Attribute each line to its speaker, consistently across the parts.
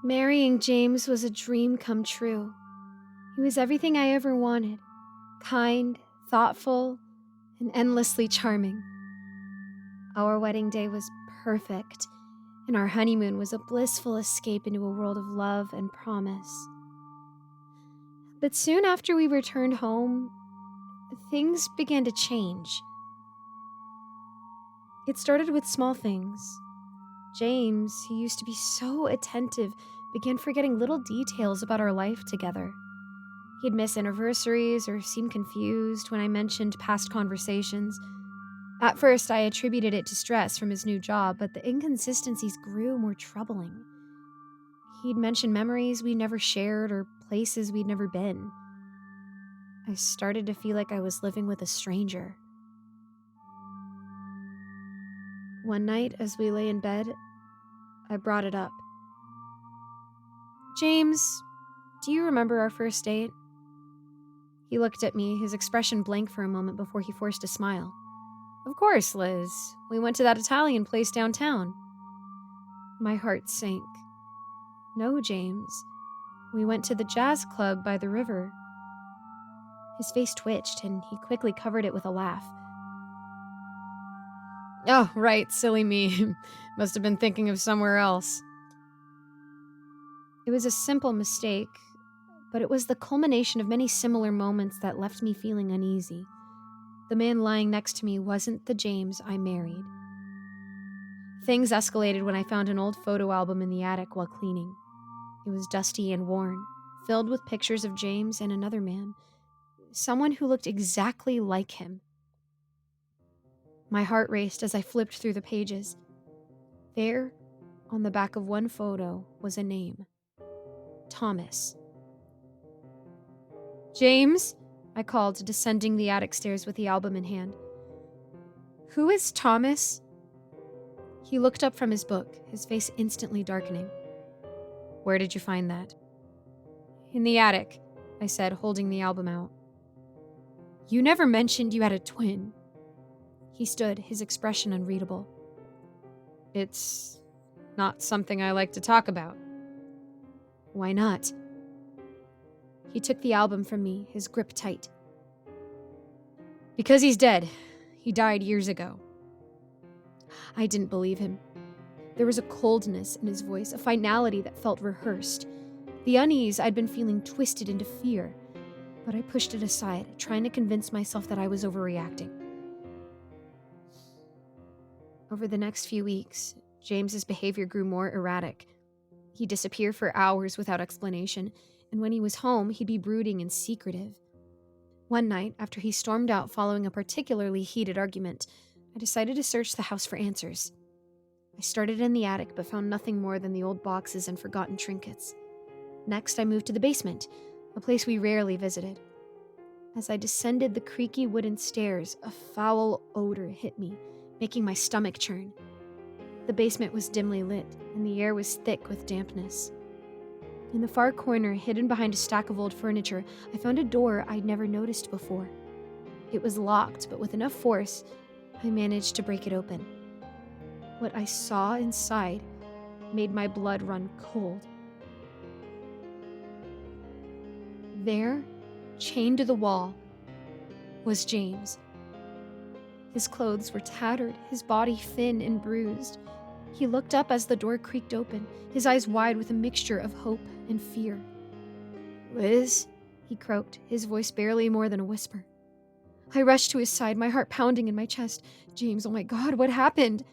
Speaker 1: Marrying James was a dream come true. He was everything I ever wanted. Kind, thoughtful, and endlessly charming. Our wedding day was perfect, and our honeymoon was a blissful escape into a world of love and promise. But soon after we returned home, things began to change. It started with small things. James, who used to be so attentive, began forgetting little details about our life together. He'd miss anniversaries or seem confused when I mentioned past conversations. At first, I attributed it to stress from his new job, but the inconsistencies grew more troubling. He'd mention memories we never shared or places we'd never been. I started to feel like I was living with a stranger. One night, as we lay in bed, I brought it up. James, do you remember our first date? He looked at me, his expression blank for a moment before he forced a smile. Of course, Liz. We went to that Italian place downtown. My heart sank. No, James. We went to the jazz club by the river. His face twitched, and he quickly covered it with a laugh. Oh, right, silly me. Must have been thinking of somewhere else. It was a simple mistake, but it was the culmination of many similar moments that left me feeling uneasy. The man lying next to me wasn't the James I married. Things escalated when I found an old photo album in the attic while cleaning. It was dusty and worn, filled with pictures of James and another man, someone who looked exactly like him. My heart raced as I flipped through the pages. There, on the back of one photo, was a name. Thomas. James, I called, descending the attic stairs with the album in hand. Who is Thomas? He looked up from his book, his face instantly darkening. Where did you find that? In the attic, I said, holding the album out. You never mentioned you had a twin. He stood, his expression unreadable. It's not something I like to talk about. Why not? He took the album from me, his grip tight. Because he's dead. He died years ago. I didn't believe him. There was a coldness in his voice, a finality that felt rehearsed. The unease I'd been feeling twisted into fear, but I pushed it aside, trying to convince myself that I was overreacting. Over the next few weeks, James's behavior grew more erratic. He'd disappear for hours without explanation, and when he was home, he'd be brooding and secretive. One night, after he stormed out following a particularly heated argument, I decided to search the house for answers. I started in the attic, but found nothing more than the old boxes and forgotten trinkets. Next, I moved to the basement, a place we rarely visited. As I descended the creaky wooden stairs, a foul odor hit me, making my stomach churn. The basement was dimly lit, and the air was thick with dampness. In the far corner, hidden behind a stack of old furniture, I found a door I'd never noticed before. It was locked, but with enough force, I managed to break it open. What I saw inside made my blood run cold. There, chained to the wall, was James. His clothes were tattered, his body thin and bruised. He looked up as the door creaked open, his eyes wide with a mixture of hope and fear. Liz, he croaked, his voice barely more than a whisper. I rushed to his side, my heart pounding in my chest. James, oh my God, what happened?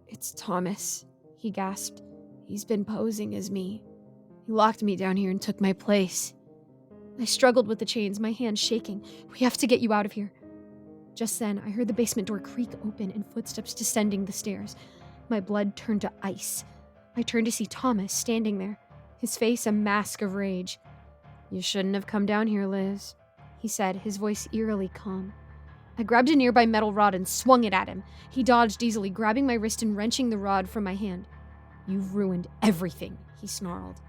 Speaker 1: It's Thomas, he gasped. He's been posing as me. He locked me down here and took my place. I struggled with the chains, my hands shaking. We have to get you out of here. Just then, I heard the basement door creak open and footsteps descending the stairs. My blood turned to ice. I turned to see Thomas standing there, his face a mask of rage. You shouldn't have come down here, Liz, he said, his voice eerily calm. I grabbed a nearby metal rod and swung it at him. He dodged easily, grabbing my wrist and wrenching the rod from my hand. You've ruined everything, he snarled.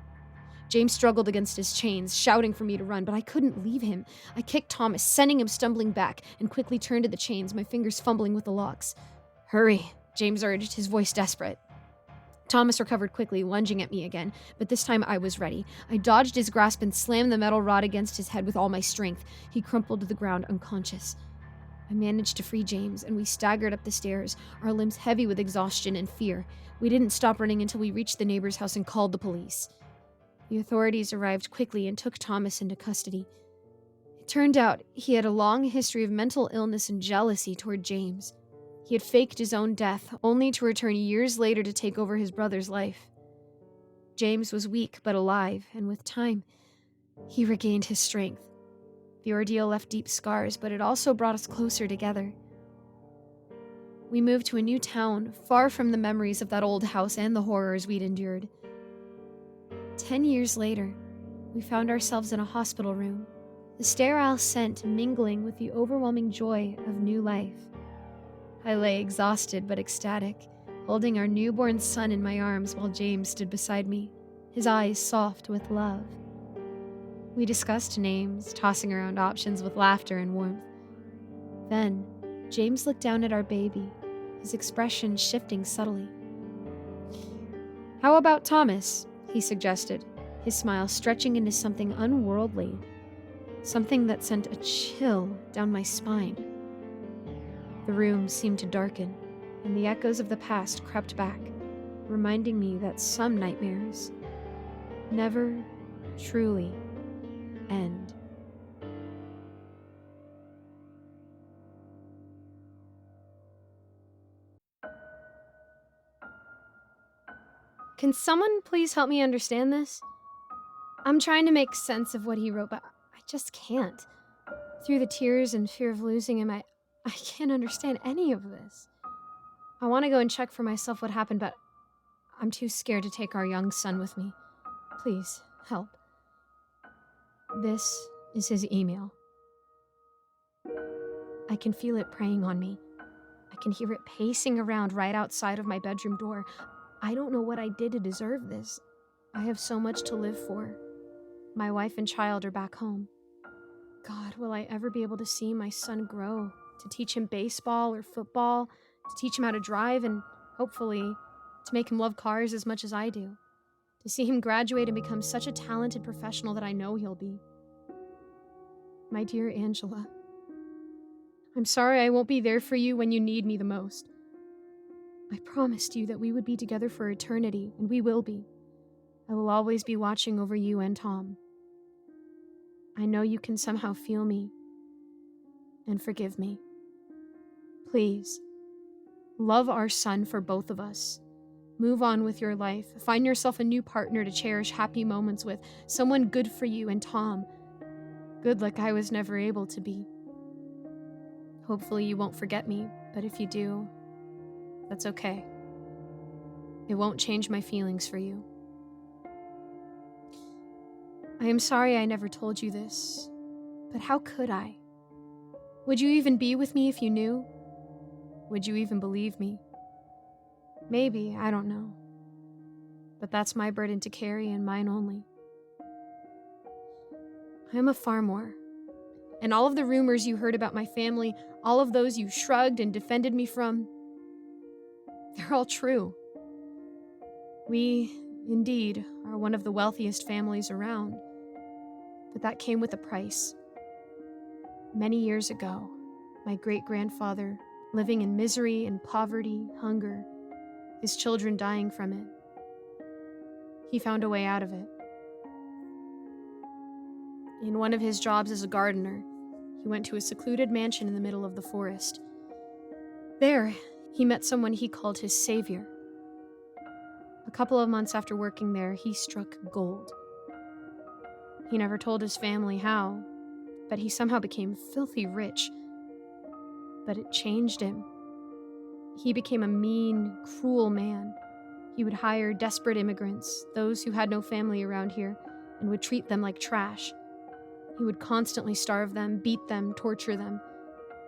Speaker 1: James struggled against his chains, shouting for me to run, but I couldn't leave him. I kicked Thomas, sending him stumbling back, and quickly turned to the chains, my fingers fumbling with the locks. Hurry, James urged, his voice desperate. Thomas recovered quickly, lunging at me again, but this time I was ready. I dodged his grasp and slammed the metal rod against his head with all my strength. He crumpled to the ground unconscious. I managed to free James, and we staggered up the stairs, our limbs heavy with exhaustion and fear. We didn't stop running until we reached the neighbor's house and called the police. The authorities arrived quickly and took Thomas into custody. It turned out he had a long history of mental illness and jealousy toward James. He had faked his own death, only to return years later to take over his brother's life. James was weak but alive, and with time, he regained his strength. The ordeal left deep scars, but it also brought us closer together. We moved to a new town, far from the memories of that old house and the horrors we'd endured. 10 years later, we found ourselves in a hospital room, the sterile scent mingling with the overwhelming joy of new life. I lay exhausted but ecstatic, holding our newborn son in my arms while James stood beside me, his eyes soft with love. We discussed names, tossing around options with laughter and warmth. Then, James looked down at our baby, his expression shifting subtly. "How about Thomas?" he suggested, his smile stretching into something unworldly, something that sent a chill down my spine. The room seemed to darken, and the echoes of the past crept back, reminding me that some nightmares never truly end. Can someone please help me understand this? I'm trying to make sense of what he wrote, but I just can't. Through the tears and fear of losing him, I can't understand any of this. I want to go and check for myself what happened, but I'm too scared to take our young son with me. Please, help. This is his email. I can feel it preying on me. I can hear it pacing around right outside of my bedroom door. I don't know what I did to deserve this. I have so much to live for. My wife and child are back home. God, will I ever be able to see my son grow? To teach him baseball or football, to teach him how to drive, and hopefully to make him love cars as much as I do. To see him graduate and become such a talented professional that I know he'll be. My dear Angela, I'm sorry I won't be there for you when you need me the most. I promised you that we would be together for eternity, and we will be. I will always be watching over you and Tom. I know you can somehow feel me and forgive me. Please, love our son for both of us. Move on with your life. Find yourself a new partner to cherish happy moments with, someone good for you and Tom. Good like I was never able to be. Hopefully you won't forget me, but if you do, that's okay. It won't change my feelings for you. I am sorry I never told you this, but how could I? Would you even be with me if you knew? Would you even believe me? Maybe, I don't know. But that's my burden to carry and mine only. I am a Farmore, and all of the rumors you heard about my family, all of those you shrugged and defended me from, they're all true. We, indeed, are one of the wealthiest families around, but that came with a price. Many years ago, my great-grandfather, living in misery and poverty, hunger, his children dying from it, he found a way out of it. In one of his jobs as a gardener, he went to a secluded mansion in the middle of the forest. There, he met someone he called his savior. A couple of months after working there, he struck gold. He never told his family how, but he somehow became filthy rich. But it changed him. He became a mean, cruel man. He would hire desperate immigrants, those who had no family around here, and would treat them like trash. He would constantly starve them, beat them, torture them.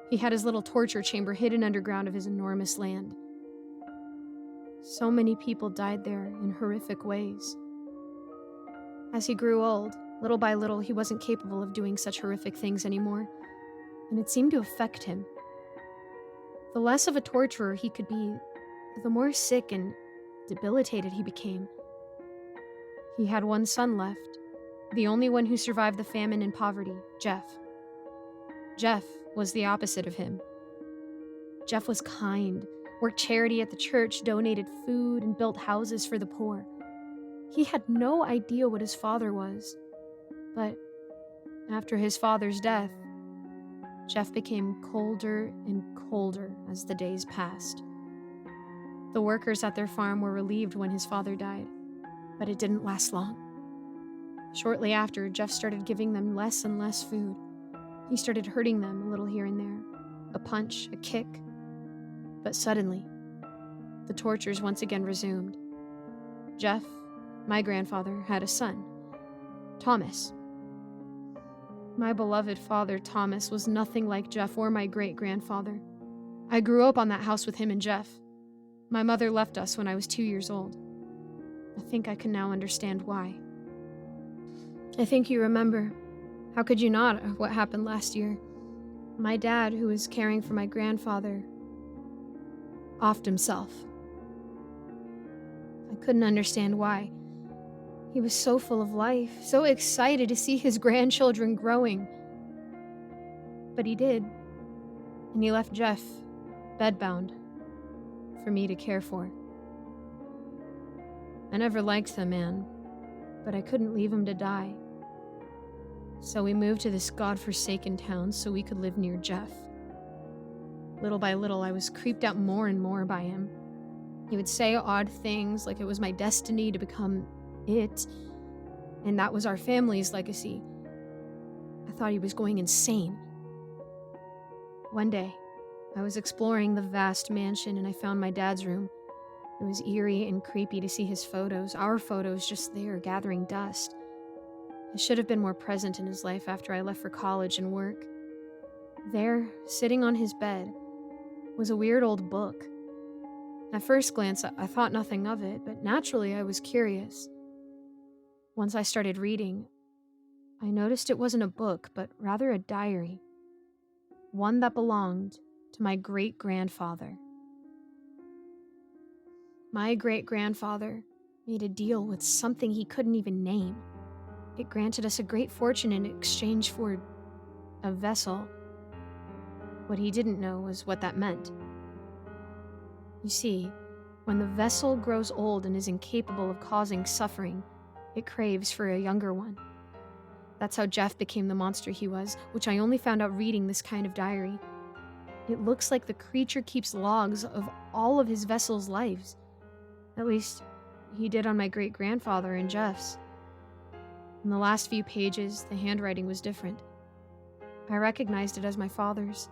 Speaker 1: He had his little torture chamber hidden underground of his enormous land. So many people died there in horrific ways. As he grew old, little by little, he wasn't capable of doing such horrific things anymore, and it seemed to affect him. The less of a torturer he could be, the more sick and debilitated he became. He had one son left, the only one who survived the famine and poverty, Jeff. Jeff was the opposite of him. Jeff was kind, worked charity at the church, donated food, and built houses for the poor. He had no idea what his father was, but after his father's death, Jeff became colder and colder as the days passed. The workers at their farm were relieved when his father died, but it didn't last long. Shortly after, Jeff started giving them less and less food. He started hurting them a little here and there, a punch, a kick. But suddenly, the tortures once again resumed. Jeff, my grandfather, had a son, Thomas. My beloved father, Thomas, was nothing like Jeff or my great-grandfather. I grew up on that house with him and Jeff. My mother left us when I was 2 years old. I think I can now understand why. I think you remember. How could you not, what happened last year? My dad, who was caring for my grandfather, offed himself. I couldn't understand why. He was so full of life, so excited to see his grandchildren growing. But he did, and he left Jeff bedbound for me to care for. I never liked the man, but I couldn't leave him to die. So we moved to this godforsaken town so we could live near Jeff. Little by little, I was creeped out more and more by him. He would say odd things like it was my destiny to become it, and that was our family's legacy. I thought he was going insane. One day, I was exploring the vast mansion and I found my dad's room. It was eerie and creepy to see his photos, our photos just there gathering dust. I should have been more present in his life after I left for college and work. There, sitting on his bed, was a weird old book. At first glance, I thought nothing of it, but naturally I was curious. Once I started reading, I noticed it wasn't a book, but rather a diary. One that belonged to my great-grandfather. My great-grandfather made a deal with something he couldn't even name. It granted us a great fortune in exchange for a vessel. What he didn't know was what that meant. You see, when the vessel grows old and is incapable of causing suffering, it craves for a younger one. That's how Jeff became the monster he was, which I only found out reading this kind of diary. It looks like the creature keeps logs of all of his vessel's lives. At least, he did on my great-grandfather and Jeff's. In the last few pages, the handwriting was different. I recognized it as my father's.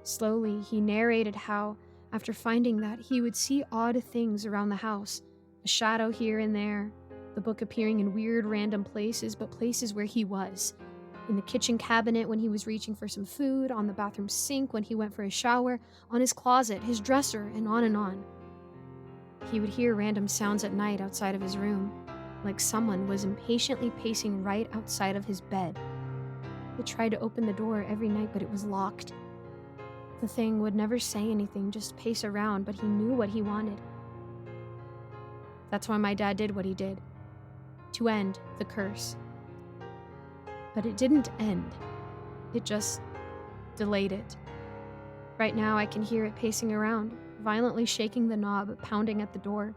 Speaker 1: Slowly, he narrated how, after finding that, he would see odd things around the house, a shadow here and there, the book appearing in weird random places, but places where he was. In the kitchen cabinet when he was reaching for some food, on the bathroom sink when he went for a shower, on his closet, his dresser, and on and on. He would hear random sounds at night outside of his room, like someone was impatiently pacing right outside of his bed. He tried to open the door every night, but it was locked. The thing would never say anything, just pace around, but he knew what he wanted. That's why my dad did what he did, to end the curse. But it didn't end. It just delayed it. Right now I can hear it pacing around, violently shaking the knob, pounding at the door.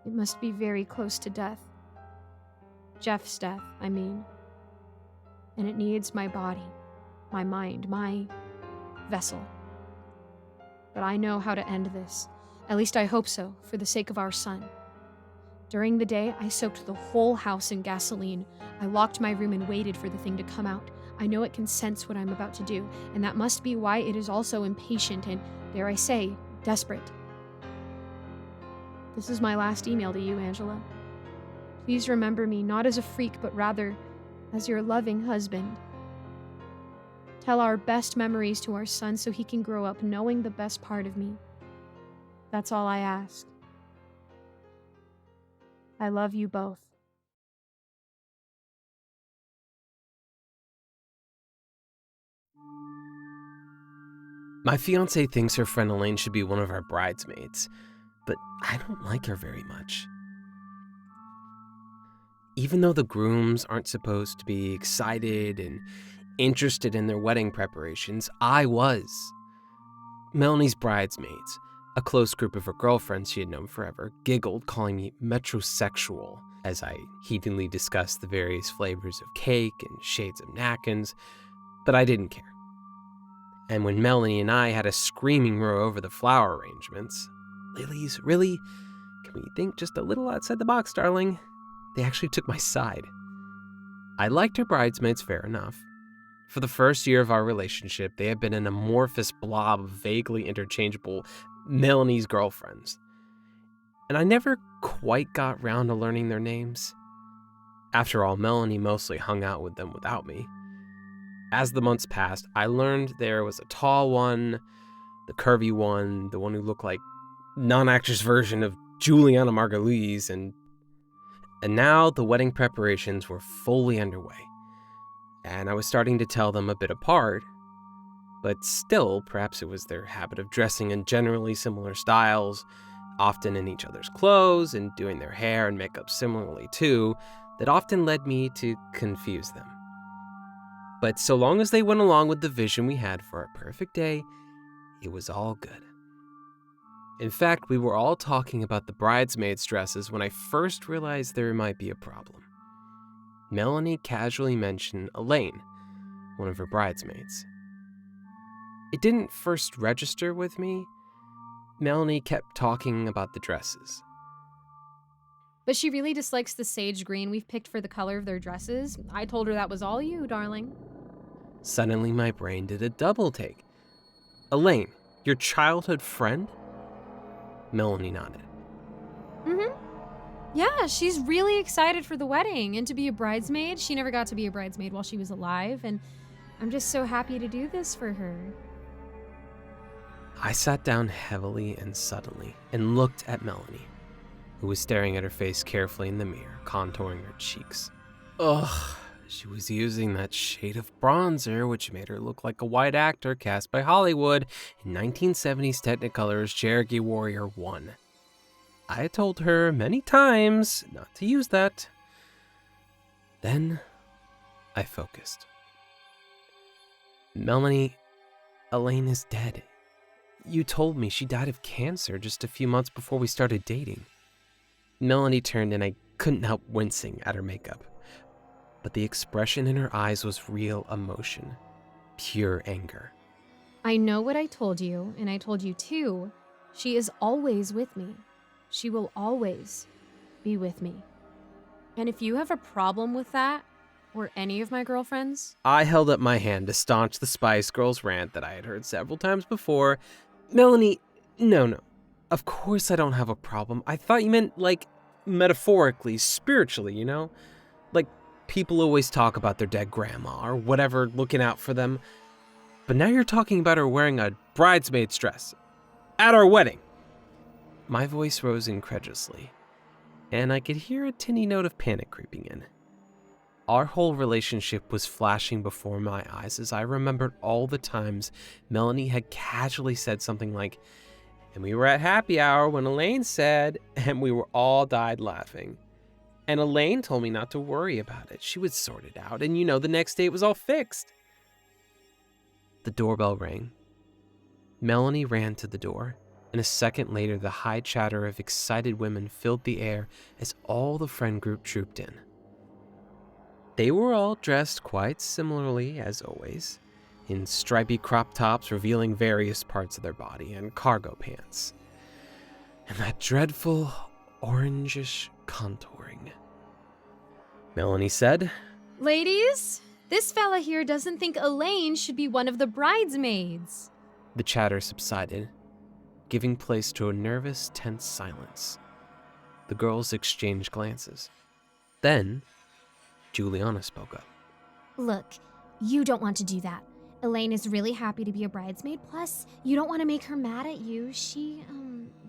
Speaker 1: It must be very close to death. Jeff's death, I mean. And it needs my body, my mind, my vessel. But I know how to end this. At least I hope so, for the sake of our son. During the day, I soaked the whole house in gasoline. I locked my room and waited for the thing to come out. I know it can sense what I'm about to do, and that must be why it is also impatient and, dare I say, desperate. This is my last email to you, Angela. Please remember me not as a freak, but rather as your loving husband. Tell our best memories to our son so he can grow up knowing the best part of me. That's all I ask. I love you both.
Speaker 2: My fiancée thinks her friend Elaine should be one of our bridesmaids. but I don't like her very much. Even though the grooms aren't supposed to be excited and interested in their wedding preparations, I was. Melanie's bridesmaids, a close group of her girlfriends she had known forever, giggled, calling me metrosexual as I heatedly discussed the various flavors of cake and shades of napkins, but I didn't care. And when Melanie and I had a screaming row over the flower arrangements, Lilies, really? Can we think just a little outside the box, darling? They actually took my side. I liked her bridesmaids fair enough. For the first year of our relationship, they had been an amorphous blob of vaguely interchangeable Melanie's girlfriends. And I never quite got round to learning their names. After all, Melanie mostly hung out with them without me. As the months passed, I learned there was a tall one, the curvy one, the one who looked like non-actress version of Juliana Margulies, and now the wedding preparations were fully underway. And I was starting to tell them a bit apart, but still, perhaps it was their habit of dressing in generally similar styles, often in each other's clothes, and doing their hair and makeup similarly too, that often led me to confuse them. But so long as they went along with the vision we had for a perfect day, it was all good. In fact, we were all talking about the bridesmaids' dresses when I first realized there might be a problem. Melanie casually mentioned Elaine, one of her bridesmaids. It didn't first register with me. Melanie kept talking about the dresses.
Speaker 1: But she really dislikes the sage green we've picked for the color of their dresses. I told her that was all you, darling.
Speaker 2: Suddenly, my brain did a double take. Elaine, your childhood friend? Melanie nodded.
Speaker 1: Yeah, she's really excited for the wedding and to be a bridesmaid. She never got to be a bridesmaid while she was alive, and I'm just so happy to do this for her.
Speaker 2: I sat down heavily and suddenly and looked at Melanie, who was staring at her face carefully in the mirror, contouring her cheeks. Ugh, she was using that shade of bronzer, which made her look like a white actor cast by Hollywood in 1970s Technicolor's Cherokee Warrior 1. I had told her many times not to use that. Then I focused. Melanie, Elaine is dead. You told me she died of cancer just a few months before we started dating. Melanie turned and I couldn't help wincing at her makeup. But the expression in her eyes was real emotion, pure anger.
Speaker 1: I know what I told you, and I told you too. She is always with me. She will always be with me. And if you have a problem with that, or any of my girlfriends...
Speaker 2: I held up my hand to staunch the Spice Girls rant that I had heard several times before. Melanie, no. Of course I don't have a problem. I thought you meant, like, metaphorically, spiritually, you know? Like, people always talk about their dead grandma or whatever, looking out for them. But now you're talking about her wearing a bridesmaid's dress at our wedding. My voice rose incredulously, and I could hear a tinny note of panic creeping in. Our whole relationship was flashing before my eyes as I remembered all the times Melanie had casually said something like, and we were at happy hour when Elaine said, and we were all died laughing. And Elaine told me not to worry about it. She would sort it out, and the next day it was all fixed. The doorbell rang. Melanie ran to the door, and a second later the high chatter of excited women filled the air as all the friend group trooped in. They were all dressed quite similarly as always, in stripy crop tops revealing various parts of their body and cargo pants. And that dreadful orangish contouring. Melanie said,
Speaker 1: Ladies, this fella here doesn't think Elaine should be one of the bridesmaids.
Speaker 2: The chatter subsided, giving place to a nervous, tense silence. The girls exchanged glances. Then, Juliana spoke up.
Speaker 3: Look, you don't want to do that. Elaine is really happy to be a bridesmaid. Plus, you don't want to make her mad at you. She,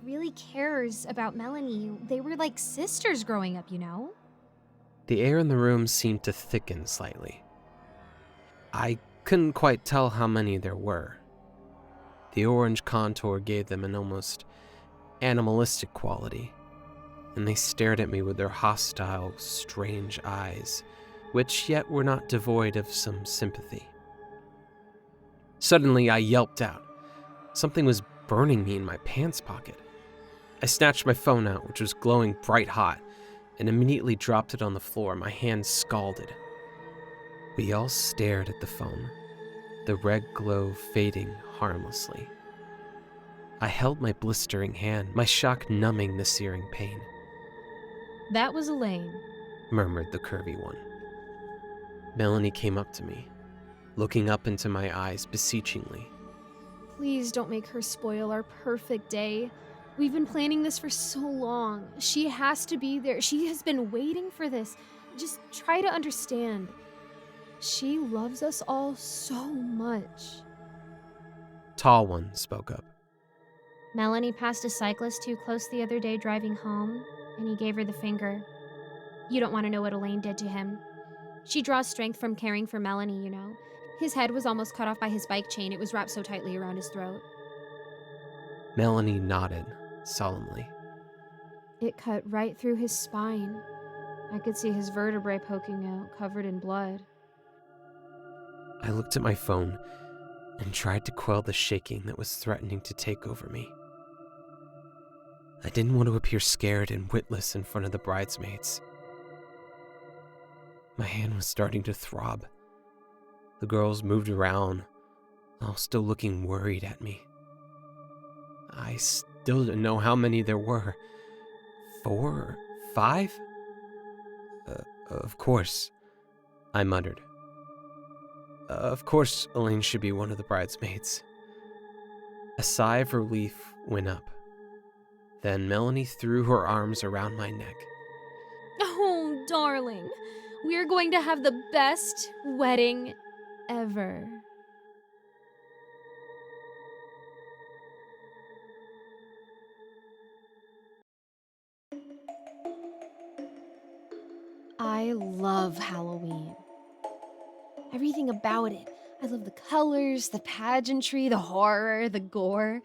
Speaker 3: really cares about Melanie. They were like sisters growing up, you know?
Speaker 2: The air in the room seemed to thicken slightly. I couldn't quite tell how many there were. The orange contour gave them an almost animalistic quality, and they stared at me with their hostile, strange eyes, which yet were not devoid of some sympathy. Suddenly, I yelped out. Something was burning me in my pants pocket. I snatched my phone out, which was glowing bright hot, and immediately dropped it on the floor, my hands scalded. We all stared at the phone, the red glow fading harmlessly. I held my blistering hand, my shock numbing the searing pain.
Speaker 1: That was Elaine,
Speaker 2: Murmured the curvy one. Melanie came up to me, looking up into my eyes beseechingly.
Speaker 1: Please don't make her spoil our perfect day. We've been planning this for so long. She has to be there. She has been waiting for this. Just try to understand. She loves us all so much.
Speaker 2: Tall one spoke up.
Speaker 3: Melanie passed a cyclist too close the other day driving home, and he gave her the finger. You don't want to know what Elaine did to him. She draws strength from caring for Melanie, you know. His head was almost cut off by his bike chain. It was wrapped so tightly around his throat.
Speaker 2: Melanie nodded solemnly.
Speaker 1: It cut right through his spine. I could see his vertebrae poking out, covered in blood.
Speaker 2: I looked at my phone and tried to quell the shaking that was threatening to take over me. I didn't want to appear scared and witless in front of the bridesmaids. My hand was starting to throb. The girls moved around, all still looking worried at me. I still didn't know how many there were. 4 or 5? Of course, I muttered. Of course, Elaine should be one of the bridesmaids. A sigh of relief went up. Then Melanie threw her arms around my neck.
Speaker 1: Oh, darling. We are going to have the best wedding ever. I love Halloween. Everything about it. I love the colors, the pageantry, the horror, the gore.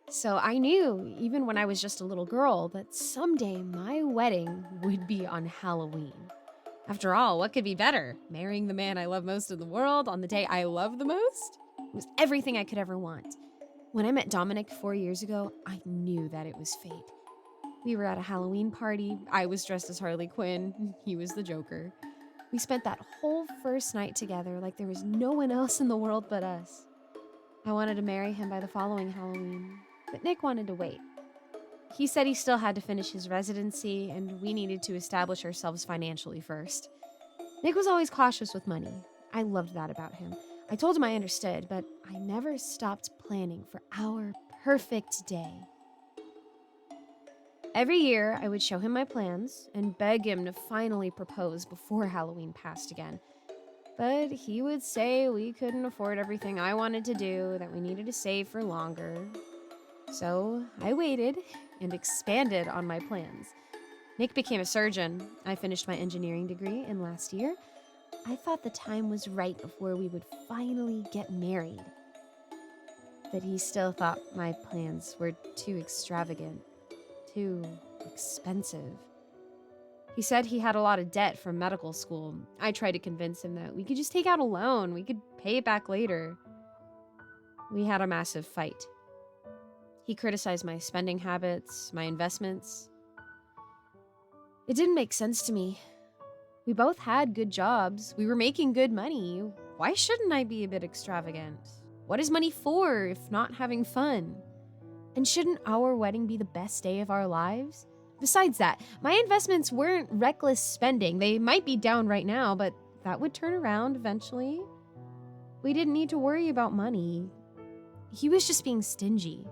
Speaker 1: So I knew, even when I was just a little girl, that someday my wedding would be on Halloween. After all, what could be better? Marrying the man I love most in the world on the day I love the most? It was everything I could ever want. When I met Dominic 4 years ago, I knew that it was fate. We were at a Halloween party. I was dressed as Harley Quinn. He was the Joker. We spent that whole first night together like there was no one else in the world but us. I wanted to marry him by the following Halloween, but Nick wanted to wait. He said he still had to finish his residency, and we needed to establish ourselves financially first. Nick was always cautious with money. I loved that about him. I told him I understood, but I never stopped planning for our perfect day. Every year, I would show him my plans and beg him to finally propose before Halloween passed again. But he would say we couldn't afford everything I wanted to do, that we needed to save for longer. So I waited and expanded on my plans. Nick became a surgeon. I finished my engineering degree, and last year, I thought the time was right before we would finally get married. But he still thought my plans were too extravagant, too expensive. He said he had a lot of debt from medical school. I tried to convince him that we could just take out a loan. We could pay it back later. We had a massive fight. He criticized my spending habits, my investments. It didn't make sense to me. We both had good jobs. We were making good money. Why shouldn't I be a bit extravagant? What is money for if not having fun? And shouldn't our wedding be the best day of our lives? Besides that, my investments weren't reckless spending. They might be down right now, but that would turn around eventually. We didn't need to worry about money. He was just being stingy.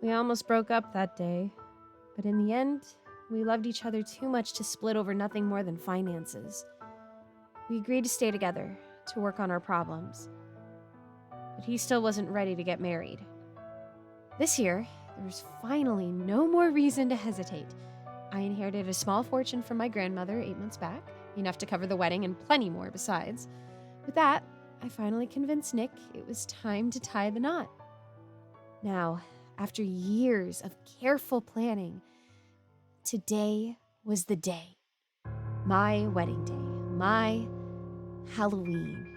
Speaker 1: We almost broke up that day, but in the end, we loved each other too much to split over nothing more than finances. We agreed to stay together, to work on our problems. But he still wasn't ready to get married. This year, there was finally no more reason to hesitate. I inherited a small fortune from my grandmother 8 months back, enough to cover the wedding and plenty more besides. With that, I finally convinced Nick it was time to tie the knot. Now, after years of careful planning, today was the day. My wedding day, my Halloween.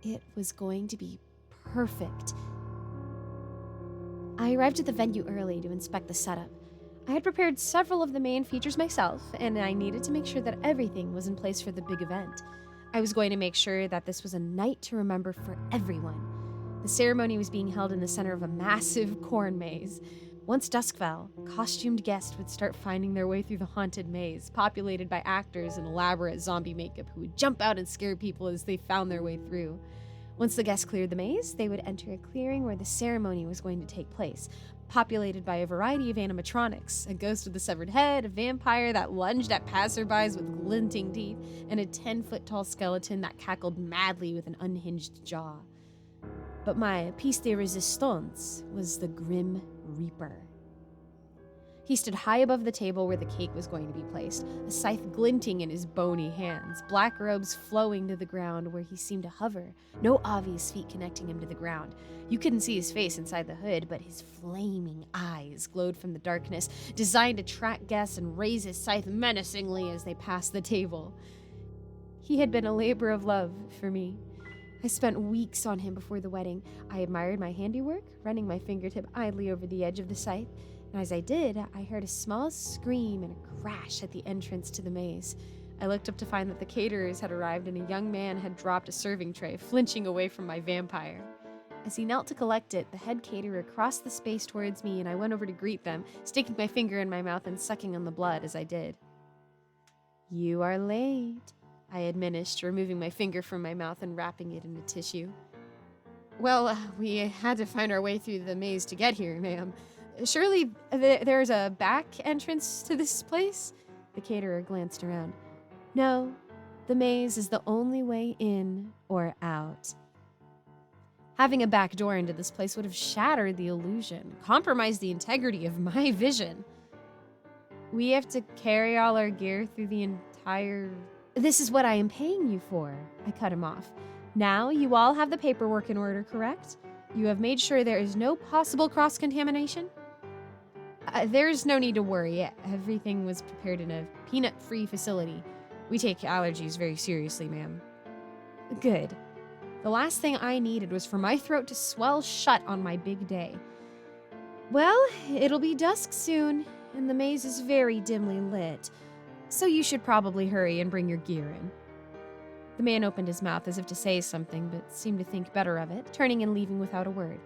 Speaker 1: It was going to be perfect. I arrived at the venue early to inspect the setup. I had prepared several of the main features myself, and I needed to make sure that everything was in place for the big event. I was going to make sure that this was a night to remember for everyone. The ceremony was being held in the center of a massive corn maze. Once dusk fell, costumed guests would start finding their way through the haunted maze, populated by actors in elaborate zombie makeup who would jump out and scare people as they found their way through. Once the guests cleared the maze, they would enter a clearing where the ceremony was going to take place, populated by a variety of animatronics, a ghost with a severed head, a vampire that lunged at passerbys with glinting teeth, and a 10-foot-tall skeleton that cackled madly with an unhinged jaw. But my piece de resistance was the Grim Reaper. He stood high above the table where the cake was going to be placed, a scythe glinting in his bony hands, black robes flowing to the ground where he seemed to hover, no obvious feet connecting him to the ground. You couldn't see his face inside the hood, but his flaming eyes glowed from the darkness, designed to track guests and raise his scythe menacingly as they passed the table. He had been a labor of love for me. I spent weeks on him before the wedding. I admired my handiwork, running my fingertip idly over the edge of the scythe. And as I did, I heard a small scream and a crash at the entrance to the maze. I looked up to find that the caterers had arrived and a young man had dropped a serving tray, flinching away from my vampire. As he knelt to collect it, the head caterer crossed the space towards me and I went over to greet them, sticking my finger in my mouth and sucking on the blood as I did. "You are late," I admonished, removing my finger from my mouth and wrapping it in a tissue. "Well, we had to find our way through the maze to get here, ma'am. Surely there's a back entrance to this place?" The caterer glanced around. "No, the maze is the only way in or out." Having a back door into this place would have shattered the illusion, compromised the integrity of my vision. "We have to carry all our gear through the entire..." "This is what I am paying you for," I cut him off. "Now you all have the paperwork in order, correct? You have made sure there is no possible cross-contamination?" There's no need to worry. Everything was prepared in a peanut-free facility. We take allergies very seriously, ma'am." Good. The last thing I needed was for my throat to swell shut on my big day. "Well, it'll be dusk soon, and the maze is very dimly lit, so you should probably hurry and bring your gear in." The man opened his mouth as if to say something, but seemed to think better of it, turning and leaving without a word.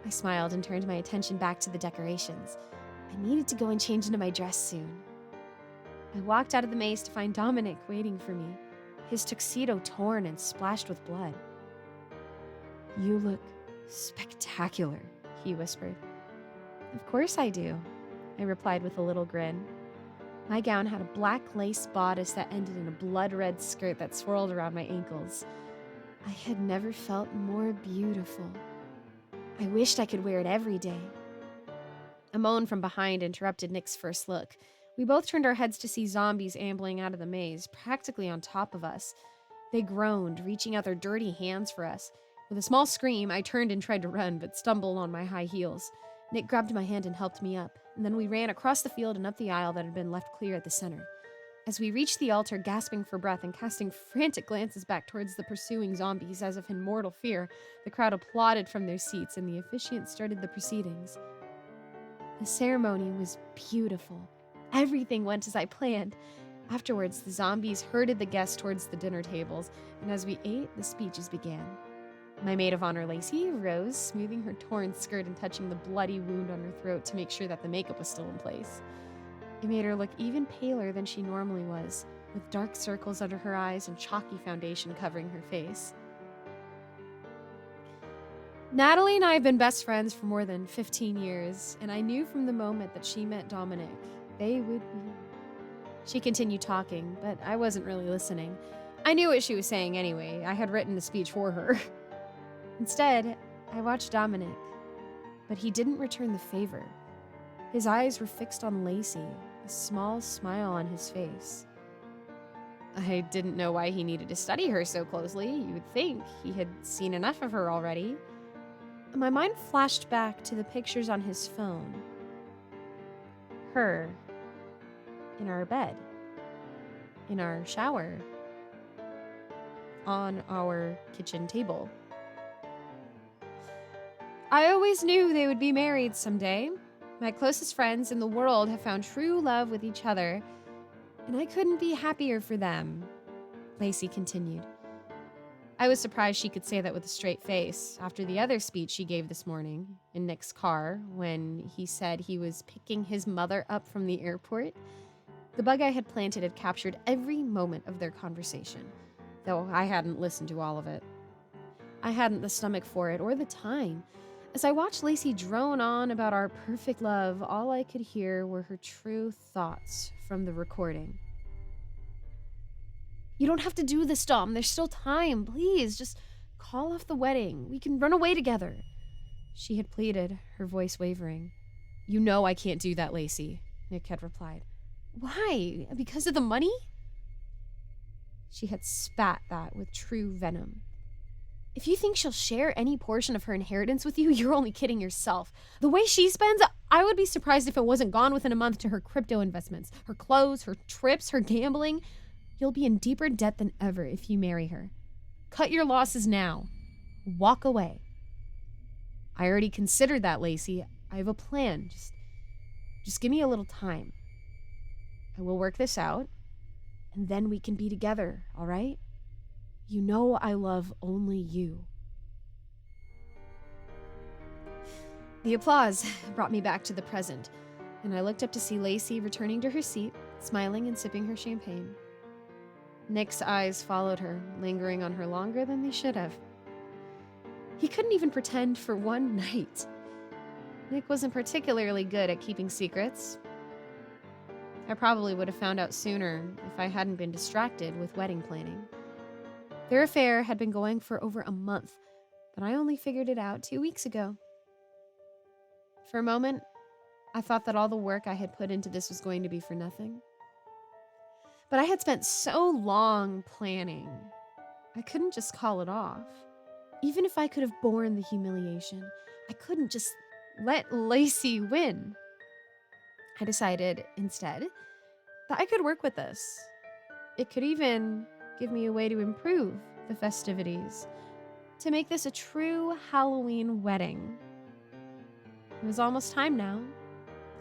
Speaker 1: I smiled and turned my attention back to the decorations. I needed to go and change into my dress soon. I walked out of the maze to find Dominic waiting for me, his tuxedo torn and splashed with blood. "You look spectacular," he whispered. "Of course I do," I replied with a little grin. My gown had a black lace bodice that ended in a blood-red skirt that swirled around my ankles. I had never felt more beautiful. I wished I could wear it every day. A moan from behind interrupted Nick's first look. We both turned our heads to see zombies ambling out of the maze, practically on top of us. They groaned, reaching out their dirty hands for us. With a small scream, I turned and tried to run, but stumbled on my high heels. Nick grabbed my hand and helped me up, and then we ran across the field and up the aisle that had been left clear at the center. As we reached the altar, gasping for breath and casting frantic glances back towards the pursuing zombies as if in mortal fear, the crowd applauded from their seats and the officiant started the proceedings. The ceremony was beautiful. Everything went as I planned. Afterwards, the zombies herded the guests towards the dinner tables, and as we ate, the speeches began. My maid of honor, Lacey, rose, smoothing her torn skirt and touching the bloody wound on her throat to make sure that the makeup was still in place. It made her look even paler than she normally was, with dark circles under her eyes and chalky foundation covering her face. Natalie and I have been best friends for more than 15 years, and I knew from the moment that she met Dominic, they would be. She continued talking, but I wasn't really listening. I knew what she was saying anyway. I had written the speech for her. Instead, I watched Dominic, but he didn't return the favor. His eyes were fixed on Lacey, a small smile on his face. I didn't know why he needed to study her so closely. You would think he had seen enough of her already. My mind flashed back to the pictures on his phone. Her. In our bed. In our shower. On our kitchen table. I always knew they would be married someday. My closest friends in the world have found true love with each other, and I couldn't be happier for them, Lacey continued. I was surprised she could say that with a straight face after the other speech she gave this morning in Nick's car when he said he was picking his mother up from the airport. The bug I had planted had captured every moment of their conversation, though I hadn't listened to all of it. I hadn't the stomach for it or the time. As I watched Lacey drone on about our perfect love, all I could hear were her true thoughts from the recording. You don't have to do this, Dom. There's still time. Please, just call off the wedding. We can run away together. She had pleaded, her voice wavering. You know I can't do that, Lacey, Nick had replied. Why? Because of the money? She had spat that with true venom. If you think she'll share any portion of her inheritance with you, you're only kidding yourself. The way she spends, I would be surprised if it wasn't gone within a month to her crypto investments, her clothes, her trips, her gambling. You'll be in deeper debt than ever if you marry her. Cut your losses now. Walk away. I already considered that, Lacey. I have a plan. Just give me a little time. I will work this out, and then we can be together, all right? You know I love only you. The applause brought me back to the present, and I looked up to see Lacey returning to her seat, smiling and sipping her champagne. Nick's eyes followed her, lingering on her longer than they should have. He couldn't even pretend for one night. Nick wasn't particularly good at keeping secrets. I probably would have found out sooner if I hadn't been distracted with wedding planning. Their affair had been going for over a month, but I only figured it out 2 weeks ago. For a moment, I thought that all the work I had put into this was going to be for nothing. But I had spent so long planning, I couldn't just call it off. Even if I could have borne the humiliation, I couldn't just let Lacey win. I decided, instead, that I could work with this. It could even give me a way to improve the festivities, to make this a true Halloween wedding. It was almost time now.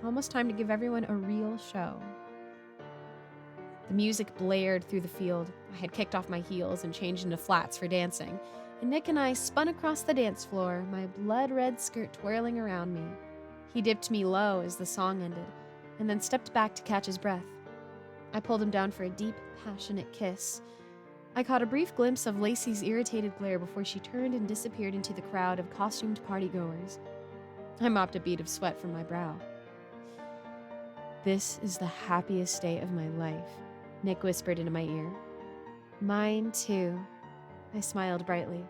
Speaker 1: Almost time to give everyone a real show. The music blared through the field. I had kicked off my heels and changed into flats for dancing, and Nick and I spun across the dance floor, my blood-red skirt twirling around me. He dipped me low as the song ended, and then stepped back to catch his breath. I pulled him down for a deep, passionate kiss. I caught a brief glimpse of Lacey's irritated glare before she turned and disappeared into the crowd of costumed partygoers. I mopped a bead of sweat from my brow. This is the happiest day of my life, Nick whispered into my ear. Mine too, I smiled brightly.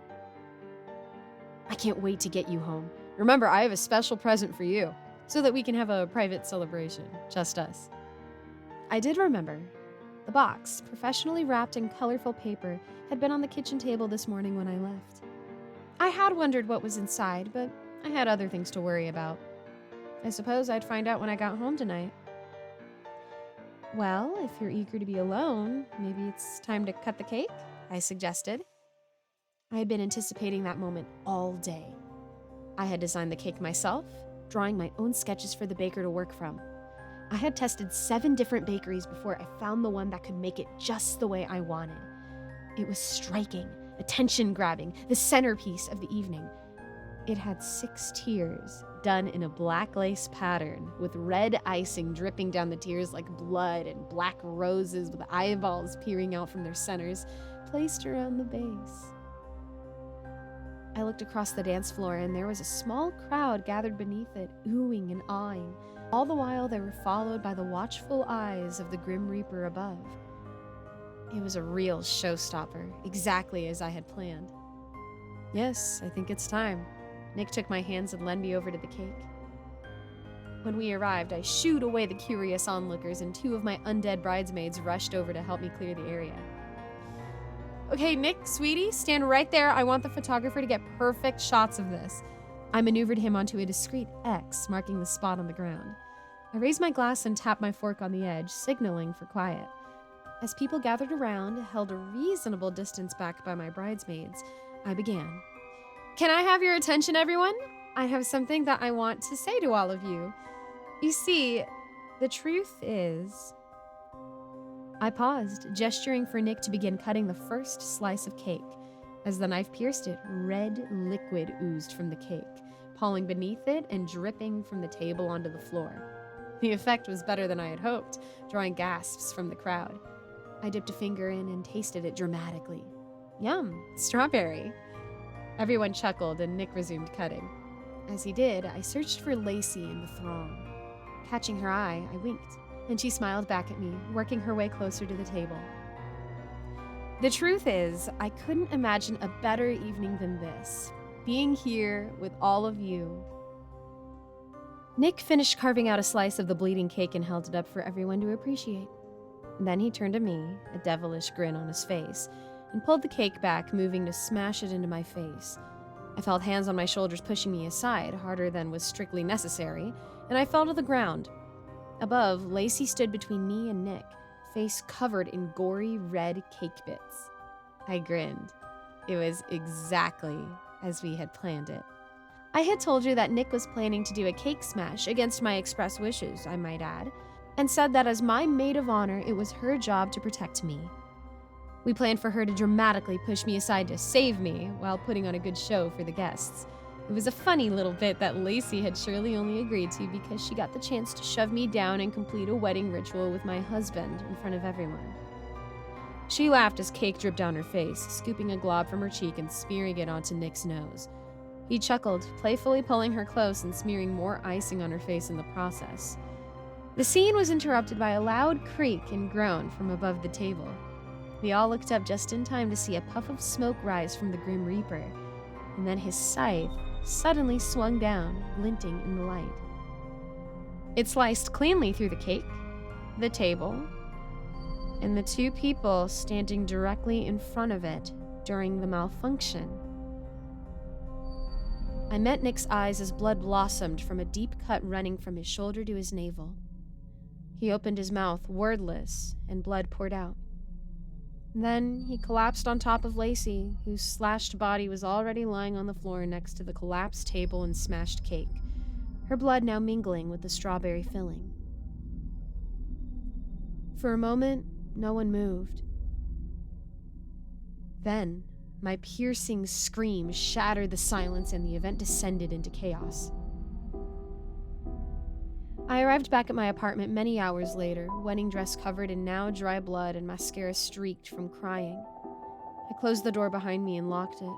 Speaker 1: I can't wait to get you home. Remember, I have a special present for you, so that we can have a private celebration, just us. I did remember. The box, professionally wrapped in colorful paper, had been on the kitchen table this morning when I left. I had wondered what was inside, but I had other things to worry about. I suppose I'd find out when I got home tonight. Well, if you're eager to be alone, maybe it's time to cut the cake, I suggested. I had been anticipating that moment all day. I had designed the cake myself, drawing my own sketches for the baker to work from. I had tested 7 different bakeries before I found the one that could make it just the way I wanted. It was striking, attention-grabbing, the centerpiece of the evening. It had 6 tiers, done in a black lace pattern, with red icing dripping down the tiers like blood and black roses with eyeballs peering out from their centers, placed around the base. I looked across the dance floor, and there was a small crowd gathered beneath it, oohing and awing. All the while, they were followed by the watchful eyes of the Grim Reaper above. It was a real showstopper, exactly as I had planned. Yes, I think it's time. Nick took my hands and led me over to the cake. When we arrived, I shooed away the curious onlookers, and 2 of my undead bridesmaids rushed over to help me clear the area. Okay, Nick, sweetie, stand right there. I want the photographer to get perfect shots of this. I maneuvered him onto a discreet X, marking the spot on the ground. I raised my glass and tapped my fork on the edge, signaling for quiet. As people gathered around, held a reasonable distance back by my bridesmaids, I began. Can I have your attention, everyone? I have something that I want to say to all of you. You see, the truth is... I paused, gesturing for Nick to begin cutting the first slice of cake. As the knife pierced it, red liquid oozed from the cake, falling beneath it and dripping from the table onto the floor. The effect was better than I had hoped, drawing gasps from the crowd. I dipped a finger in and tasted it dramatically. Yum, strawberry. Everyone chuckled and Nick resumed cutting. As he did, I searched for Lacey in the throng. Catching her eye, I winked, and she smiled back at me, working her way closer to the table. The truth is, I couldn't imagine a better evening than this, being here with all of you. Nick finished carving out a slice of the bleeding cake and held it up for everyone to appreciate. Then he turned to me, a devilish grin on his face, and pulled the cake back, moving to smash it into my face. I felt hands on my shoulders pushing me aside, harder than was strictly necessary, and I fell to the ground. Above, Lacey stood between me and Nick, face covered in gory red cake bits. I grinned. It was exactly as we had planned it. I had told her that Nick was planning to do a cake smash against my express wishes, I might add, and said that as my maid of honor, it was her job to protect me. We planned for her to dramatically push me aside to save me while putting on a good show for the guests. It was a funny little bit that Lacey had surely only agreed to because she got the chance to shove me down and complete a wedding ritual with my husband in front of everyone. She laughed as cake dripped down her face, scooping a glob from her cheek and smearing it onto Nick's nose. He chuckled, playfully pulling her close and smearing more icing on her face in the process. The scene was interrupted by a loud creak and groan from above the table. We all looked up just in time to see a puff of smoke rise from the Grim Reaper, and then his scythe suddenly swung down, glinting in the light. It sliced cleanly through the cake, the table, and the two people standing directly in front of it during the malfunction. I met Nick's eyes as blood blossomed from a deep cut running from his shoulder to his navel. He opened his mouth, wordless, and blood poured out. Then he collapsed on top of Lacey, whose slashed body was already lying on the floor next to the collapsed table and smashed cake, her blood now mingling with the strawberry filling. For a moment, no one moved. Then, my piercing scream shattered the silence and the event descended into chaos. I arrived back at my apartment many hours later, wedding dress covered in now dry blood and mascara streaked from crying. I closed the door behind me and locked it.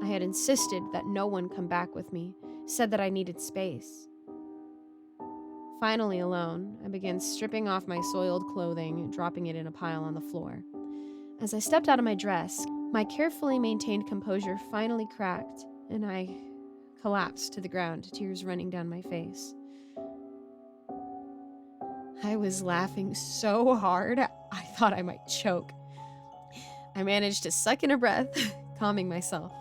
Speaker 1: I had insisted that no one come back with me, said that I needed space. Finally alone, I began stripping off my soiled clothing and dropping it in a pile on the floor. As I stepped out of my dress, my carefully maintained composure finally cracked, and I collapsed to the ground, tears running down my face. I was laughing so hard, I thought I might choke. I managed to suck in a breath, calming myself.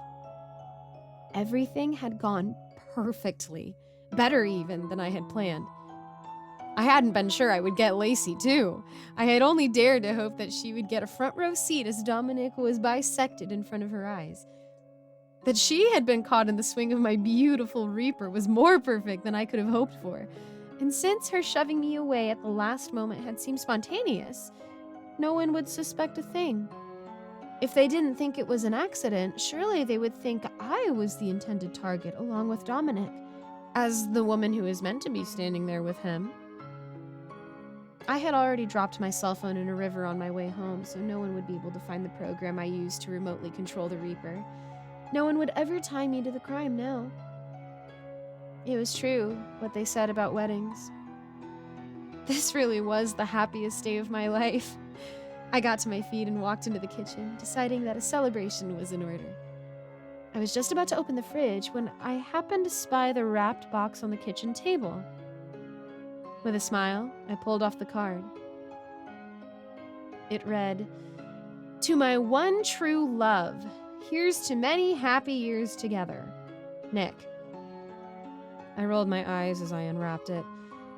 Speaker 1: Everything had gone perfectly, better even than I had planned. I hadn't been sure I would get Lacey, too. I had only dared to hope that she would get a front row seat as Dominic was bisected in front of her eyes. That she had been caught in the swing of my beautiful Reaper was more perfect than I could have hoped for. And since her shoving me away at the last moment had seemed spontaneous, no one would suspect a thing. If they didn't think it was an accident, surely they would think I was the intended target along with Dominic, as the woman who is meant to be standing there with him. I had already dropped my cell phone in a river on my way home, so no one would be able to find the program I used to remotely control the Reaper. No one would ever tie me to the crime now. It was true, what they said about weddings. This really was the happiest day of my life. I got to my feet and walked into the kitchen, deciding that a celebration was in order. I was just about to open the fridge when I happened to spy the wrapped box on the kitchen table. With a smile, I pulled off the card. It read, "To my one true love, here's to many happy years together. Nick." I rolled my eyes as I unwrapped it,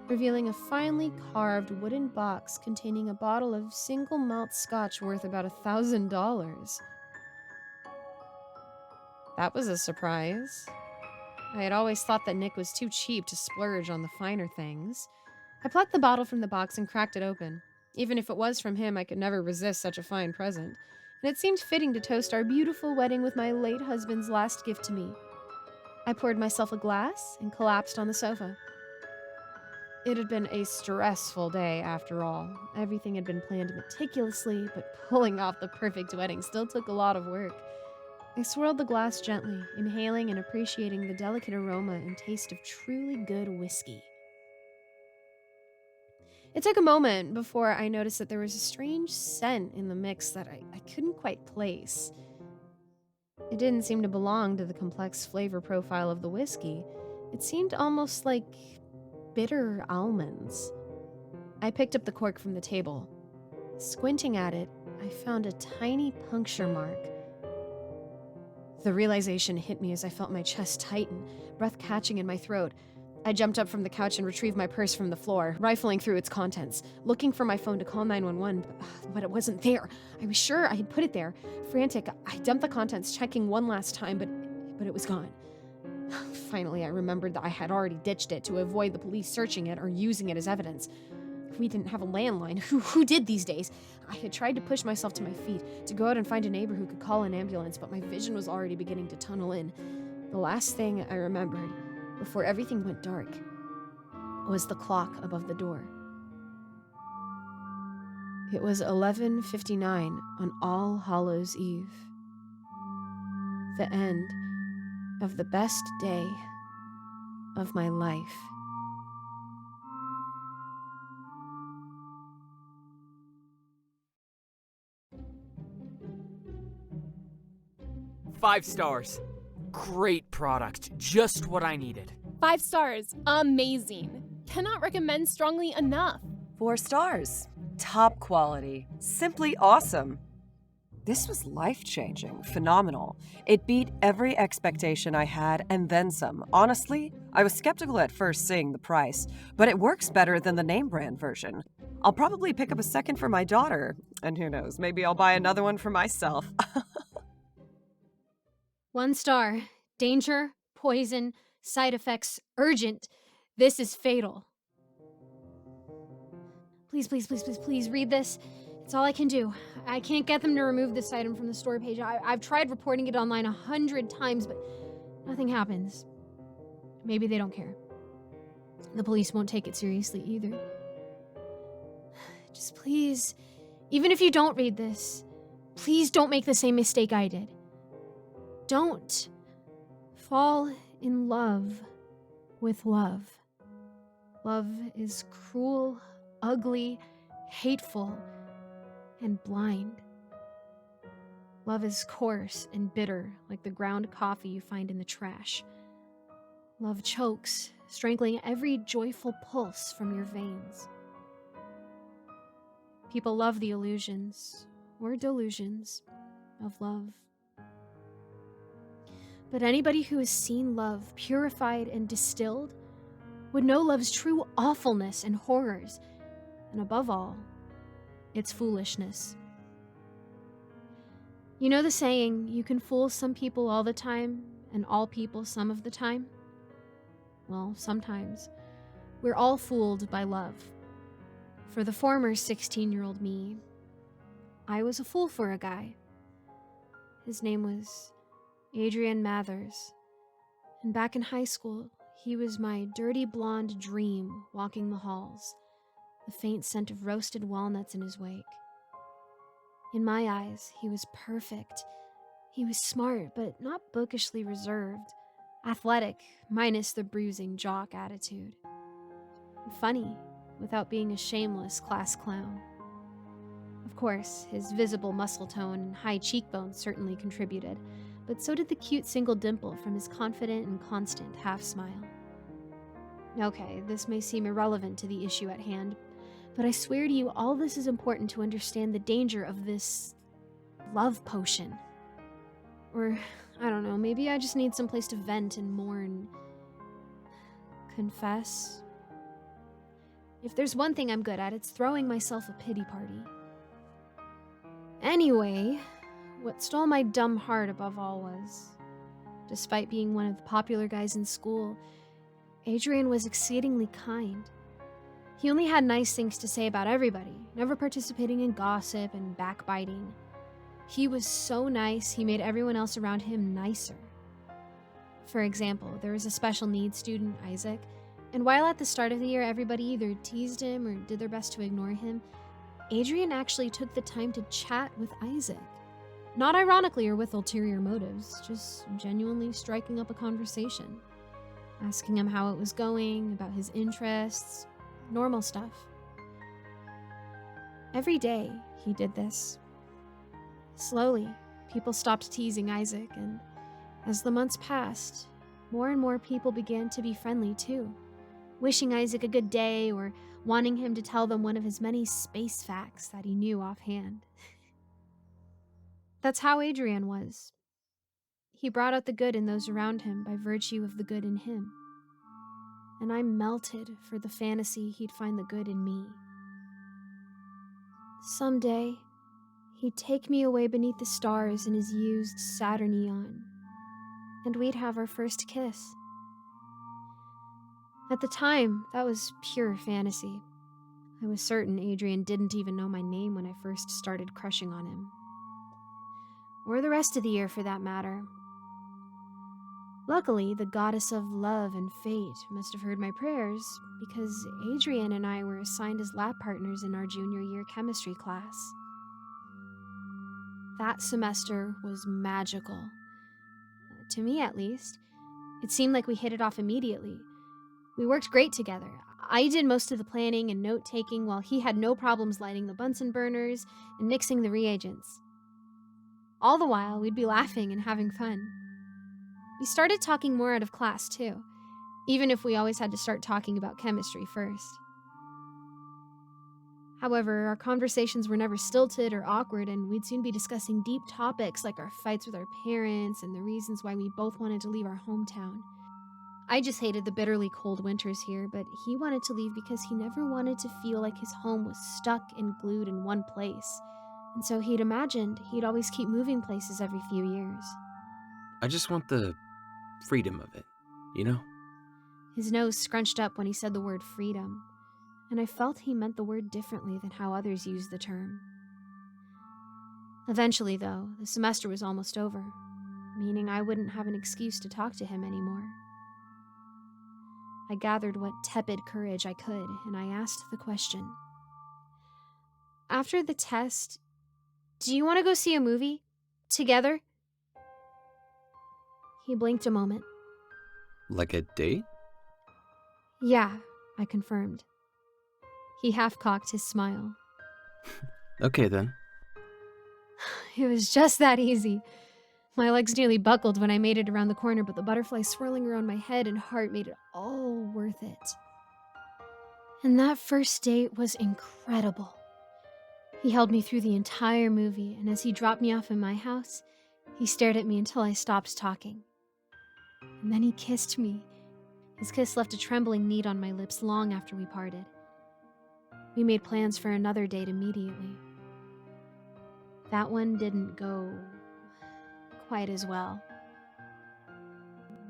Speaker 1: revealing a finely carved wooden box containing a bottle of single malt scotch worth about $1,000. That was a surprise. I had always thought that Nick was too cheap to splurge on the finer things. I plucked the bottle from the box and cracked it open. Even if it was from him, I could never resist such a fine present, and it seemed fitting to toast our beautiful wedding with my late husband's last gift to me. I poured myself a glass and collapsed on the sofa. It had been a stressful day after all. Everything had been planned meticulously, but pulling off the perfect wedding still took a lot of work. I swirled the glass gently, inhaling and appreciating the delicate aroma and taste of truly good whiskey. It took a moment before I noticed that there was a strange scent in the mix that I couldn't quite place. It didn't seem to belong to the complex flavor profile of the whiskey. It seemed almost like bitter almonds. I picked up the cork from the table. Squinting at it, I found a tiny puncture mark. The realization hit me as I felt my chest tighten, breath catching in my throat. I jumped up from the couch and retrieved my purse from the floor, rifling through its contents, looking for my phone to call 911, but it wasn't there. I was sure I had put it there. Frantic, I dumped the contents, checking one last time, but it was gone. Finally, I remembered that I had already ditched it to avoid the police searching it or using it as evidence. We didn't have a landline. Who did these days? I had tried to push myself to my feet, to go out and find a neighbor who could call an ambulance, but my vision was already beginning to tunnel in. The last thing I remembered, before everything went dark, was the clock above the door. It was 11:59 on All Hallows Eve. The end of the best day of my life.
Speaker 4: Five stars. Great product. Just what I needed.
Speaker 5: 5 stars. Amazing. Cannot recommend strongly enough.
Speaker 6: 4 stars. Top quality. Simply awesome. This was life-changing, phenomenal. It beat every expectation I had and then some. Honestly, I was skeptical at first seeing the price, but it works better than the name brand version. I'll probably pick up a second for my daughter, and who knows, maybe I'll buy another one for myself.
Speaker 3: 1 star. Danger, poison, side effects, urgent. This is fatal. Please read this. It's all I can do. I can't get them to remove this item from the store page. I've tried reporting it online 100 times, but nothing happens. Maybe they don't care. The police won't take it seriously either. Just please, even if you don't read this, please don't make the same mistake I did. Don't fall in love with love. Love is cruel, ugly, hateful, and blind. Love is coarse and bitter, like the ground coffee you find in the trash. Love chokes, strangling every joyful pulse from your veins. People love the illusions, or delusions, of love. But anybody who has seen love purified and distilled would know love's true awfulness and horrors, and above all, its foolishness. You know the saying, you can fool some people all the time, and all people some of the time? Well, sometimes. We're all fooled by love. For the former 16-year-old me, I was a fool for a guy. His name was Adrian Mathers, and back in high school, he was my dirty blonde dream walking the halls, the faint scent of roasted walnuts in his wake. In my eyes, he was perfect. He was smart, but not bookishly reserved, athletic, minus the bruising jock attitude, and funny, without being a shameless class clown. Of course, his visible muscle tone and high cheekbones certainly contributed, but so did the cute single dimple from his confident and constant half-smile. Okay, this may seem irrelevant to the issue at hand, but I swear to you, all this is important to understand the danger of this love potion. Or, I don't know, maybe I just need some place to vent and mourn.
Speaker 1: confess. If there's one thing I'm good at, it's throwing myself a pity party. Anyway, what stole my dumb heart above all was, despite being one of the popular guys in school, Adrian was exceedingly kind. He only had nice things to say about everybody, never participating in gossip and backbiting. He was so nice, he made everyone else around him nicer. For example, there was a special needs student, Isaac, and while at the start of the year everybody either teased him or did their best to ignore him, Adrian actually took the time to chat with Isaac. Not ironically or with ulterior motives, just genuinely striking up a conversation. Asking him how it was going, about his interests, normal stuff. Every day he did this. Slowly, people stopped teasing Isaac, and as the months passed, more and more people began to be friendly too, wishing Isaac a good day or wanting him to tell them one of his many space facts that he knew offhand. That's how Adrian was. He brought out the good in those around him by virtue of the good in him. And I melted for the fantasy he'd find the good in me. Someday, he'd take me away beneath the stars in his used Saturn Eon, and we'd have our first kiss. At the time, that was pure fantasy. I was certain Adrian didn't even know my name when I first started crushing on him. Or the rest of the year, for that matter. Luckily, the goddess of love and fate must have heard my prayers, because Adrian and I were assigned as lab partners in our junior year chemistry class. That semester was magical. To me, at least. It seemed like we hit it off immediately. We worked great together. I did most of the planning and note-taking, while he had no problems lighting the Bunsen burners and mixing the reagents. All the while, we'd be laughing and having fun. We started talking more out of class, too, even if we always had to start talking about chemistry first. However, our conversations were never stilted or awkward, and we'd soon be discussing deep topics like our fights with our parents and the reasons why we both wanted to leave our hometown. I just hated the bitterly cold winters here, but he wanted to leave because he never wanted to feel like his home was stuck and glued in one place. And so he'd imagined he'd always keep moving places every few years.
Speaker 2: I just want the freedom of it, you know?
Speaker 1: His nose scrunched up when he said the word freedom, and I felt he meant the word differently than how others use the term. Eventually, though, the semester was almost over, meaning I wouldn't have an excuse to talk to him anymore. I gathered what tepid courage I could, and I asked the question. After the test, do you want to go see a movie? Together? He blinked a moment.
Speaker 2: Like a date?
Speaker 1: Yeah, I confirmed. He half-cocked his smile.
Speaker 2: Okay then.
Speaker 1: It was just that easy. My legs nearly buckled when I made it around the corner, but the butterfly swirling around my head and heart made it all worth it. And that first date was incredible. He held me through the entire movie, and as he dropped me off in my house, he stared at me until I stopped talking. And then he kissed me. His kiss left a trembling knead on my lips long after we parted. We made plans for another date immediately. That one didn't go quite as well.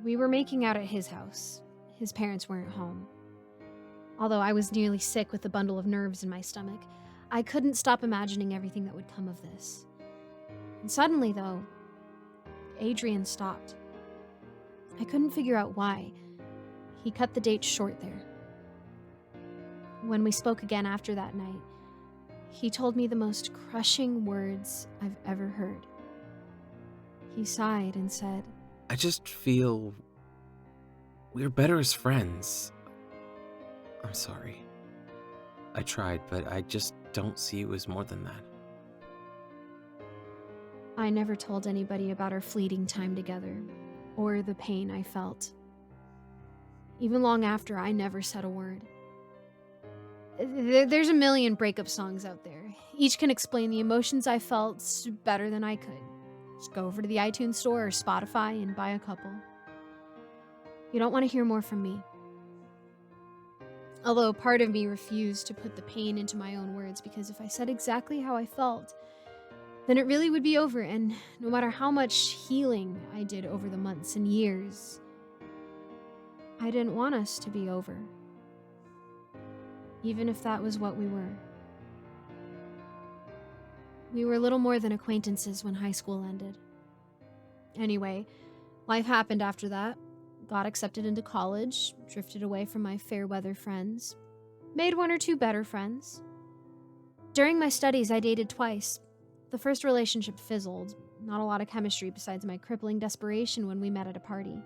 Speaker 1: We were making out at his house. His parents weren't home. Although I was nearly sick with a bundle of nerves in my stomach, I couldn't stop imagining everything that would come of this. And suddenly, though, Adrian stopped. I couldn't figure out why. He cut the date short there. When we spoke again after that night, he told me the most crushing words I've ever heard. He sighed and said,
Speaker 2: I just feel we're better as friends. I'm sorry. I tried, but I just don't see it was more than that.
Speaker 1: I never told anybody about our fleeting time together, or the pain I felt. Even long after, I never said a word. There's a million breakup songs out there. Each can explain the emotions I felt better than I could. Just go over to the iTunes store or Spotify and buy a couple. You don't want to hear more from me. Although part of me refused to put the pain into my own words, because if I said exactly how I felt, then it really would be over, and no matter how much healing I did over the months and years, I didn't want us to be over. Even if that was what we were. We were little more than acquaintances when high school ended. Anyway, life happened after that. Got accepted into college, drifted away from my fair weather friends, made one or two better friends. During my studies, I dated twice. The first relationship fizzled, not a lot of chemistry besides my crippling desperation when we met at a party.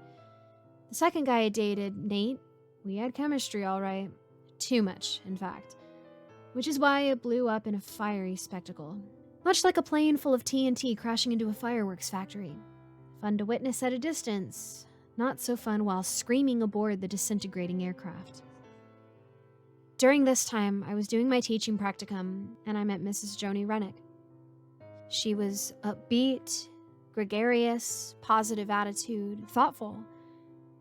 Speaker 1: The second guy I dated, Nate, we had chemistry all right. Too much, in fact. Which is why it blew up in a fiery spectacle. Much like a plane full of TNT crashing into a fireworks factory. Fun to witness at a distance, not so fun while screaming aboard the disintegrating aircraft. During this time, I was doing my teaching practicum, and I met Mrs. Joni Rennick. She was upbeat, gregarious, positive attitude, thoughtful.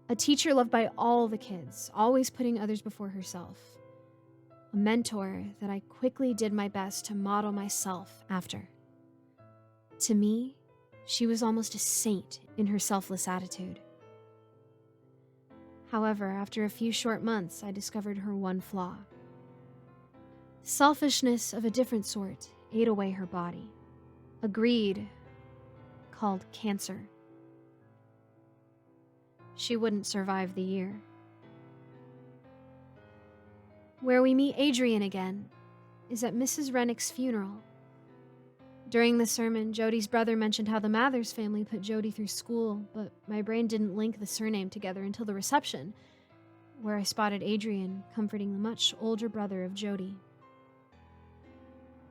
Speaker 1: A teacher loved by all the kids, always putting others before herself. A mentor that I quickly did my best to model myself after. To me, she was almost a saint in her selfless attitude. However, after a few short months, I discovered her one flaw. Selfishness of a different sort ate away her body. A greed called cancer. She wouldn't survive the year. Where we meet Adrian again is at Mrs. Rennick's funeral. During the sermon, Jody's brother mentioned how the Mathers family put Jody through school, but my brain didn't link the surname together until the reception, where I spotted Adrian comforting the much older brother of Jody.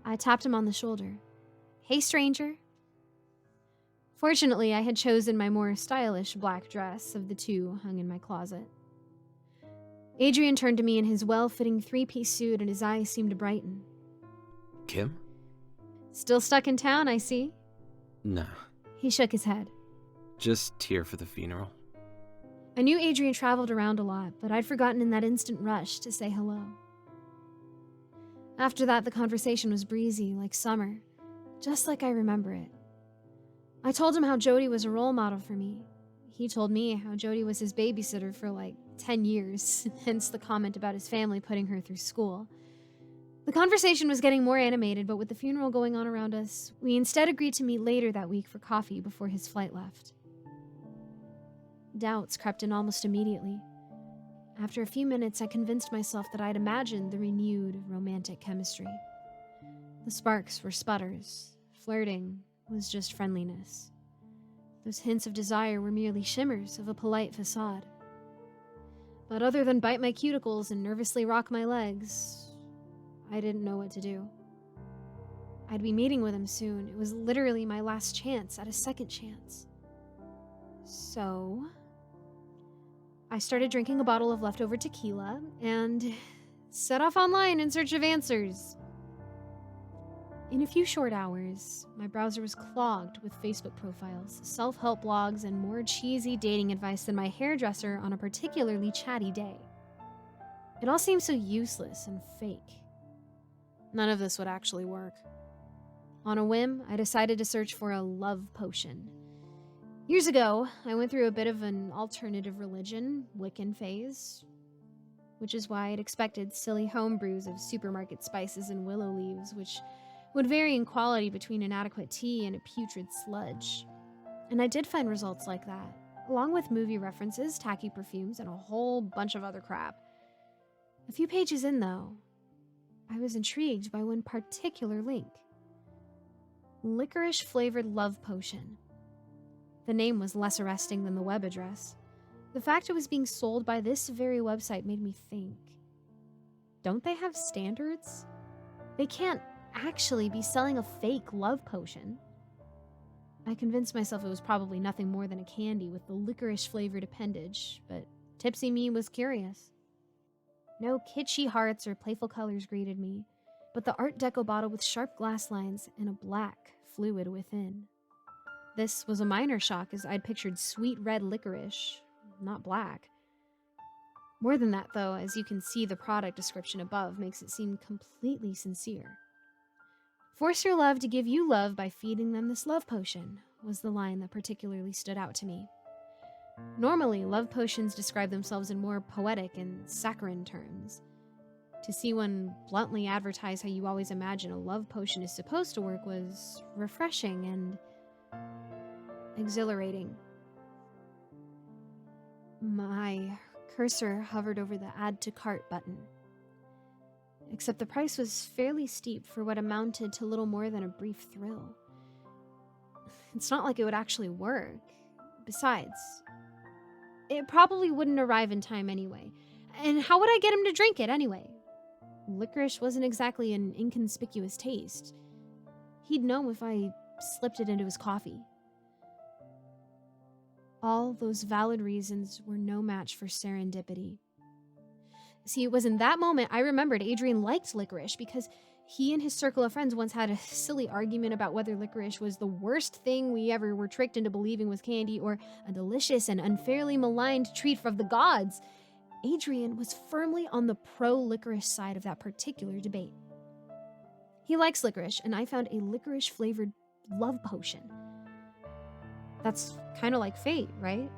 Speaker 1: I tapped him on the shoulder. "Hey, stranger." Fortunately, I had chosen my more stylish black dress of the two hung in my closet. Adrian turned to me in his well-fitting three-piece suit, and his eyes seemed to brighten.
Speaker 2: Kim?
Speaker 1: "Still stuck in town, I see."
Speaker 2: Nah.
Speaker 1: He shook his head.
Speaker 2: Just here for the funeral.
Speaker 1: I knew Adrian traveled around a lot, but I'd forgotten in that instant rush to say hello. After that, the conversation was breezy, like summer, just like I remember it. I told him how Jody was a role model for me. He told me how Jody was his babysitter for like 10 years, hence the comment about his family putting her through school. The conversation was getting more animated, but with the funeral going on around us, we instead agreed to meet later that week for coffee before his flight left. Doubts crept in almost immediately. After a few minutes, I convinced myself that I'd imagined the renewed romantic chemistry. The sparks were sputters. Flirting was just friendliness. Those hints of desire were merely shimmers of a polite facade. But other than bite my cuticles and nervously rock my legs, I didn't know what to do. I'd be meeting with him soon. It was literally my last chance at a second chance. So I started drinking a bottle of leftover tequila and set off online in search of answers. In a few short hours, my browser was clogged with Facebook profiles, self-help blogs, and more cheesy dating advice than my hairdresser on a particularly chatty day. It all seemed so useless and fake. None of this would actually work. On a whim, I decided to search for a love potion. Years ago, I went through a bit of an alternative religion, Wiccan phase, which is why I'd expected silly home brews of supermarket spices and willow leaves, which would vary in quality between inadequate tea and a putrid sludge. And I did find results like that, along with movie references, tacky perfumes, and a whole bunch of other crap. A few pages in, though, I was intrigued by one particular link. Licorice-flavored love potion. The name was less arresting than the web address. The fact it was being sold by this very website made me think. Don't they have standards? They can't actually be selling a fake love potion. I convinced myself it was probably nothing more than a candy with the licorice-flavored appendage, but tipsy me was curious. No kitschy hearts or playful colors greeted me, but the Art Deco bottle with sharp glass lines and a black fluid within. This was a minor shock, as I'd pictured sweet red licorice, not black. More than that, though, as you can see, the product description above makes it seem completely sincere. Force your love to give you love by feeding them this love potion, was the line that particularly stood out to me. Normally, love potions describe themselves in more poetic and saccharine terms. To see one bluntly advertise how you always imagine a love potion is supposed to work was refreshing and exhilarating. My cursor hovered over the Add to Cart button. Except the price was fairly steep for what amounted to little more than a brief thrill. It's not like it would actually work. Besides, it probably wouldn't arrive in time anyway. And how would I get him to drink it anyway? Licorice wasn't exactly an inconspicuous taste. He'd know if I slipped it into his coffee. All those valid reasons were no match for serendipity. See, it was in that moment I remembered Adrian liked licorice because he and his circle of friends once had a silly argument about whether licorice was the worst thing we ever were tricked into believing was candy or a delicious and unfairly maligned treat of the gods. Adrian was firmly on the pro-licorice side of that particular debate. He likes licorice, and I found a licorice-flavored love potion. That's kind of like fate, right?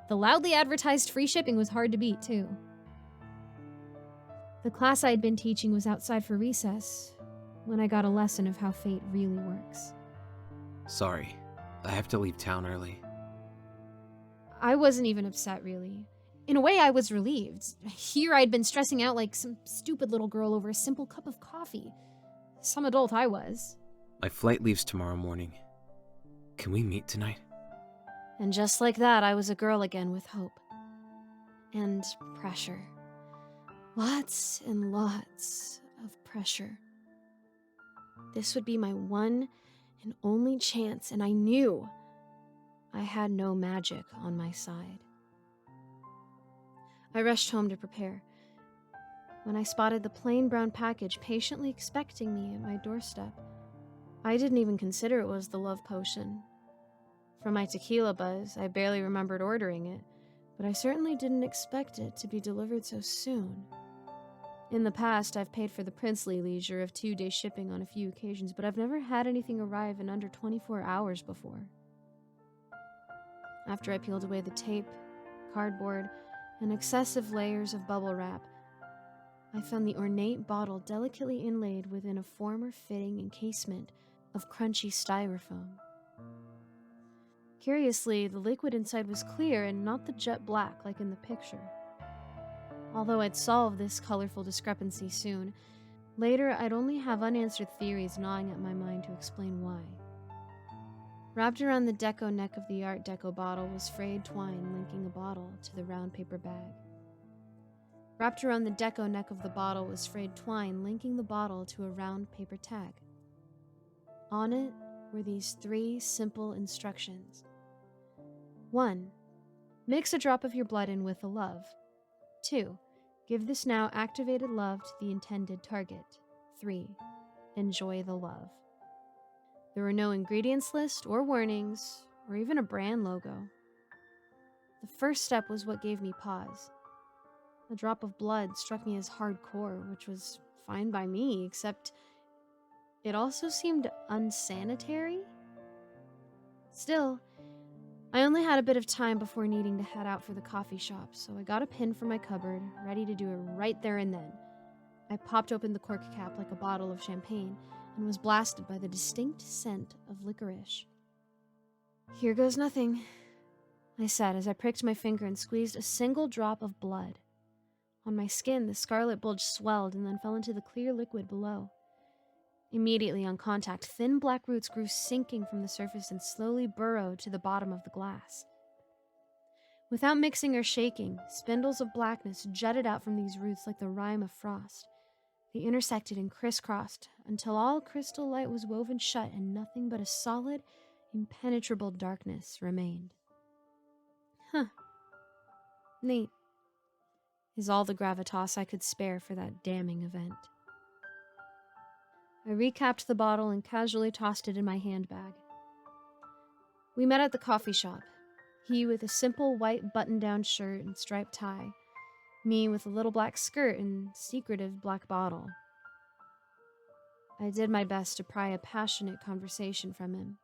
Speaker 1: The loudly advertised free shipping was hard to beat, too. The class I'd been teaching was outside for recess, when I got a lesson of how fate really works.
Speaker 2: Sorry, I have to leave town early.
Speaker 1: I wasn't even upset, really. In a way, I was relieved. Here I'd been stressing out like some stupid little girl over a simple cup of coffee. Some adult I was.
Speaker 2: My flight leaves tomorrow morning. Can we meet tonight?
Speaker 1: And just like that, I was a girl again with hope. And pressure. Lots and lots of pressure. This would be my one and only chance, and I knew I had no magic on my side. I rushed home to prepare. When I spotted the plain brown package patiently expecting me at my doorstep, I didn't even consider it was the love potion. From my tequila buzz, I barely remembered ordering it, but I certainly didn't expect it to be delivered so soon. In the past, I've paid for the princely leisure of 2-day shipping on a few occasions, but I've never had anything arrive in under 24 hours before. After I peeled away the tape, cardboard, and excessive layers of bubble wrap, I found the ornate bottle delicately inlaid within a former-fitting encasement of crunchy styrofoam. Curiously, the liquid inside was clear and not the jet black like in the picture. Although I'd solve this colorful discrepancy soon, later I'd only have unanswered theories gnawing at my mind to explain why. Wrapped around the deco neck of the Art Deco bottle was frayed twine linking a bottle to the round paper bag. Wrapped around the deco neck of the bottle was frayed twine linking the bottle to a round paper tag. On it were these 3 simple instructions. 1. Mix a drop of your blood in with a love. 2. Give this now activated love to the intended target. 3. Enjoy the love. There were no ingredients list or warnings or even a brand logo. The first step was what gave me pause. A drop of blood struck me as hardcore, which was fine by me, except it also seemed unsanitary. Still, I only had a bit of time before needing to head out for the coffee shop, so I got a pin from my cupboard, ready to do it right there and then. I popped open the cork cap like a bottle of champagne and was blasted by the distinct scent of licorice. "Here goes nothing," I said as I pricked my finger and squeezed a single drop of blood. On my skin, the scarlet bulge swelled and then fell into the clear liquid below. Immediately on contact, thin black roots grew sinking from the surface and slowly burrowed to the bottom of the glass. Without mixing or shaking, spindles of blackness jutted out from these roots like the rime of frost. They intersected and crisscrossed until all crystal light was woven shut and nothing but a solid, impenetrable darkness remained. Neat, is all the gravitas I could spare for that damning event. I recapped the bottle and casually tossed it in my handbag. We met at the coffee shop, he with a simple white button-down shirt and striped tie, Me with a little black skirt and secretive black bottle. I did my best to pry a passionate conversation from him.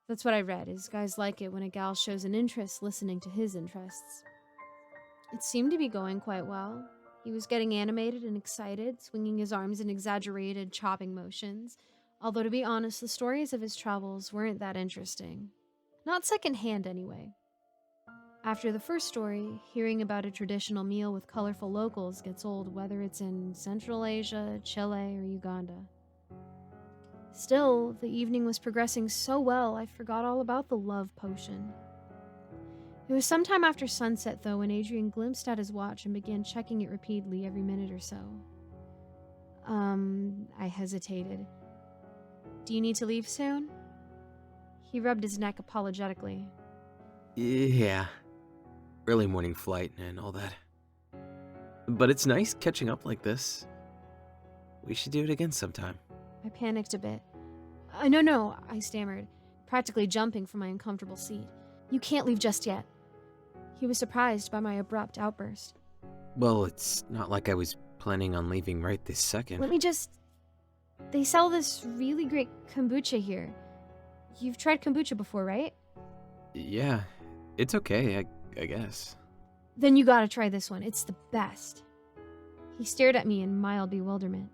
Speaker 1: That's what I read, is guys like it when a gal shows an interest listening to his interests. It seemed to be going quite well. He was getting animated and excited, swinging his arms in exaggerated chopping motions. Although, to be honest, the stories of his travels weren't that interesting. Not secondhand, anyway. After the first story, hearing about a traditional meal with colorful locals gets old, whether it's in Central Asia, Chile, or Uganda. Still, the evening was progressing so well, I forgot all about the love potion. It was sometime after sunset, though, when Adrian glimpsed at his watch and began checking it repeatedly every minute or so. I hesitated. Do you need to leave soon? He rubbed his neck apologetically.
Speaker 2: Yeah. Early morning flight and all that. But it's nice catching up like this. We should do it again sometime.
Speaker 1: I panicked a bit. No, I stammered, practically jumping from my uncomfortable seat. You can't leave just yet. He was surprised by my abrupt outburst.
Speaker 2: Well, it's not like I was planning on leaving right this second.
Speaker 1: Let me just... They sell this really great kombucha here. You've tried kombucha before, right?
Speaker 2: Yeah, it's okay, I guess.
Speaker 1: Then you gotta try this one. It's the best. He stared at me in mild bewilderment.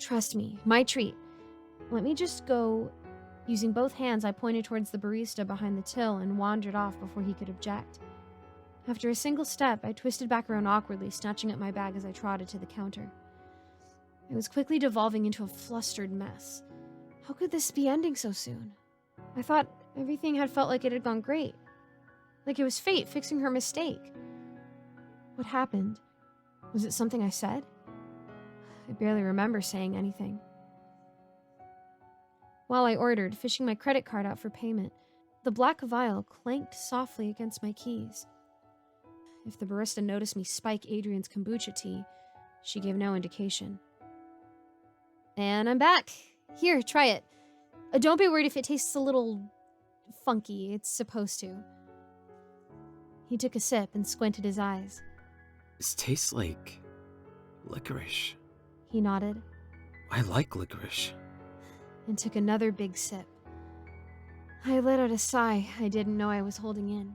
Speaker 1: Trust me, my treat. Let me just go... Using both hands, I pointed towards the barista behind the till and wandered off before he could object. After a single step, I twisted back around awkwardly, snatching up my bag as I trotted to the counter. It was quickly devolving into a flustered mess. How could this be ending so soon? I thought everything had felt like it had gone great. Like it was fate fixing her mistake. What happened? Was it something I said? I barely remember saying anything. While I ordered, fishing my credit card out for payment, the black vial clanked softly against my keys. If the barista noticed me spike Adrian's kombucha tea, she gave no indication. And I'm back. Here, try it. Don't be worried if it tastes a little funky. It's supposed to. He took a sip and squinted his eyes.
Speaker 2: This tastes like licorice.
Speaker 1: He nodded.
Speaker 2: I like licorice.
Speaker 1: And took another big sip. I let out a sigh I didn't know I was holding in.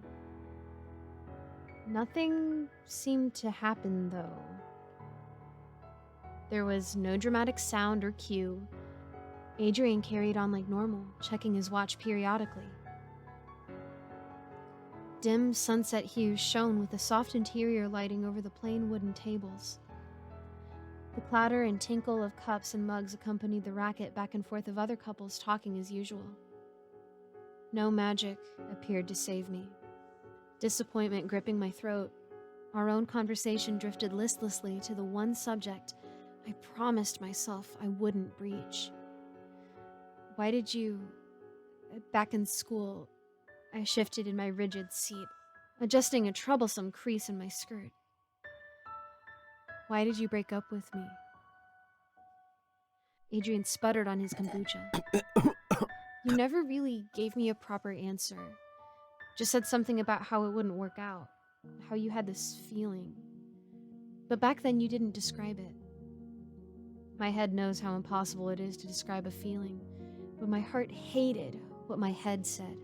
Speaker 1: Nothing seemed to happen, though. There was no dramatic sound or cue. Adrian carried on like normal, checking his watch periodically. Dim sunset hues shone with the soft interior lighting over the plain wooden tables. The clatter and tinkle of cups and mugs accompanied the racket back and forth of other couples talking as usual. No magic appeared to save me. Disappointment gripping my throat, our own conversation drifted listlessly to the one subject I promised myself I wouldn't breach. Why did you... Back in school, I shifted in my rigid seat, adjusting a troublesome crease in my skirt. Why did you break up with me? Adrian sputtered on his kombucha. You never really gave me a proper answer. Just said something about how it wouldn't work out, how you had this feeling. But back then you didn't describe it. My head knows how impossible it is to describe a feeling, but my heart hated what my head said.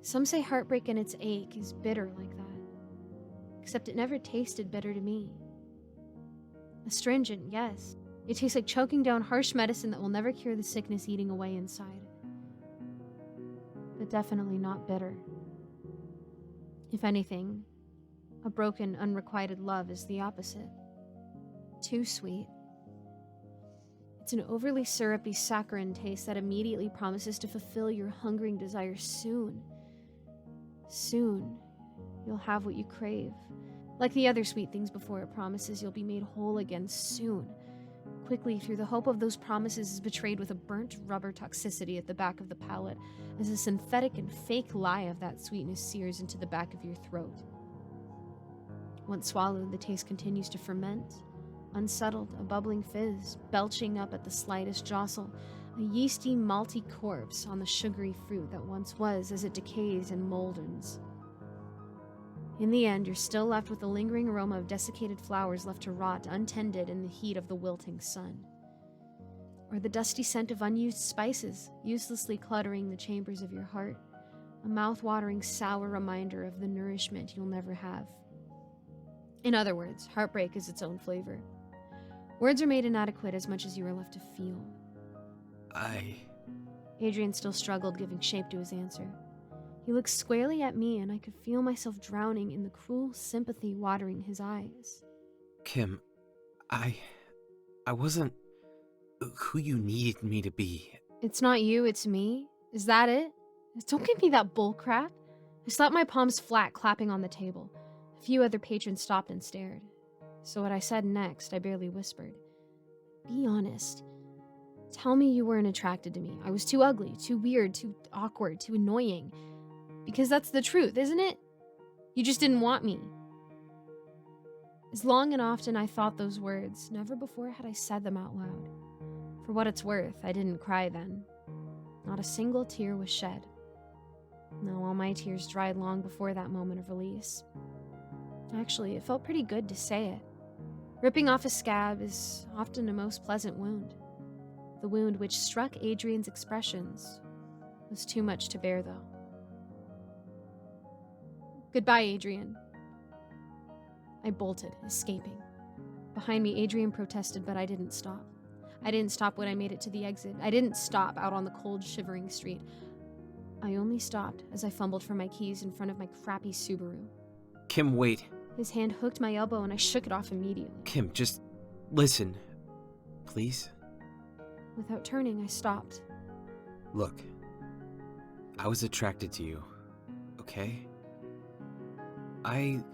Speaker 1: Some say heartbreak and its ache is bitter like that. Except it never tasted bitter to me. Astringent, yes. It tastes like choking down harsh medicine that will never cure the sickness eating away inside. But definitely not bitter. If anything, a broken, unrequited love is the opposite. Too sweet. It's an overly syrupy, saccharine taste that immediately promises to fulfill your hungering desires soon. Soon, you'll have what you crave. Like the other sweet things before, it promises you'll be made whole again soon. Quickly, through the hope of those promises, is betrayed with a burnt rubber toxicity at the back of the palate, as a synthetic and fake lie of that sweetness sears into the back of your throat. Once swallowed, the taste continues to ferment, unsettled, a bubbling fizz, belching up at the slightest jostle, a yeasty, malty corpse on the sugary fruit that once was as it decays and molders. In the end, you're still left with the lingering aroma of desiccated flowers left to rot untended in the heat of the wilting sun. Or the dusty scent of unused spices, uselessly cluttering the chambers of your heart, a mouth-watering sour reminder of the nourishment you'll never have. In other words, heartbreak is its own flavor. Words are made inadequate as much as you are left to feel. Adrian still struggled giving shape to his answer. He looked squarely at me, and I could feel myself drowning in the cruel sympathy watering his eyes.
Speaker 2: Kim, I wasn't who you needed me to be.
Speaker 1: It's not you, it's me? Is that it? Don't give me that bullcrap. I slapped my palms flat, clapping on the table. A few other patrons stopped and stared. So what I said next, I barely whispered. Be honest. Tell me you weren't attracted to me. I was too ugly, too weird, too awkward, too annoying. Because that's the truth, isn't it? You just didn't want me. As long and often I thought those words, never before had I said them out loud. For what it's worth, I didn't cry then. Not a single tear was shed. No, all my tears dried long before that moment of release. Actually, it felt pretty good to say it. Ripping off a scab is often a most pleasant wound. The wound which struck Adrian's expressions was too much to bear, though. Goodbye, Adrian. I bolted, escaping. Behind me, Adrian protested, but I didn't stop. I didn't stop when I made it to the exit. I didn't stop out on the cold, shivering street. I only stopped as I fumbled for my keys in front of my crappy Subaru.
Speaker 2: Kim, wait.
Speaker 1: His hand hooked my elbow and I shook it off immediately.
Speaker 2: Kim, just listen. Please?
Speaker 1: Without turning, I stopped.
Speaker 2: Look, I was attracted to you, okay? I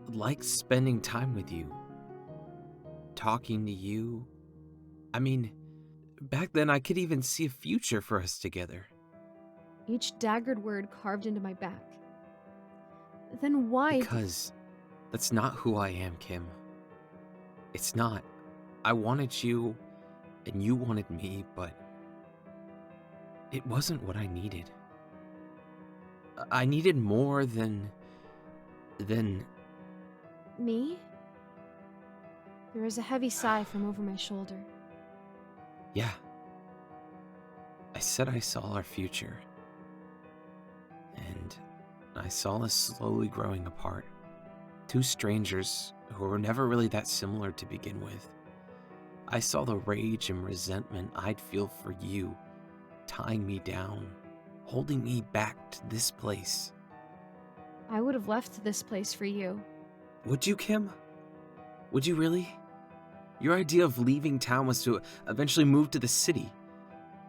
Speaker 2: liked spending time with you, talking to you. I mean, back then I could even see a future for us together.
Speaker 1: Each daggered word carved into my back. Then why?
Speaker 2: Because that's not who I am, Kim. It's not. I wanted you, and you wanted me, but it wasn't what I needed. I needed more than...
Speaker 1: Me? There was a heavy sigh from over my shoulder.
Speaker 2: Yeah. I said I saw our future. And I saw us slowly growing apart. Two strangers who were never really that similar to begin with. I saw the rage and resentment I'd feel for you, tying me down, holding me back to this place.
Speaker 1: I would have left this place for you.
Speaker 2: Would you, Kim? Would you really? Your idea of leaving town was to eventually move to the city.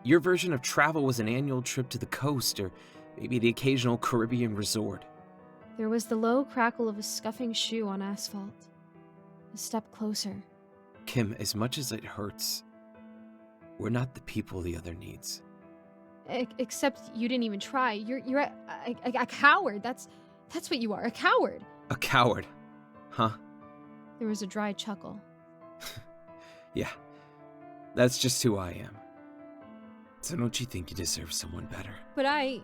Speaker 2: Your version of travel was an annual trip to the coast or maybe the occasional Caribbean resort.
Speaker 1: There was the low crackle of a scuffing shoe on asphalt. A step closer.
Speaker 2: Kim, as much as it hurts, we're not the people the other needs.
Speaker 1: Except you didn't even try. You're a coward. That's what you are, a coward.
Speaker 2: A coward, huh?
Speaker 1: There was a dry chuckle.
Speaker 2: Yeah, that's just who I am. So don't you think you deserve someone better?
Speaker 1: But I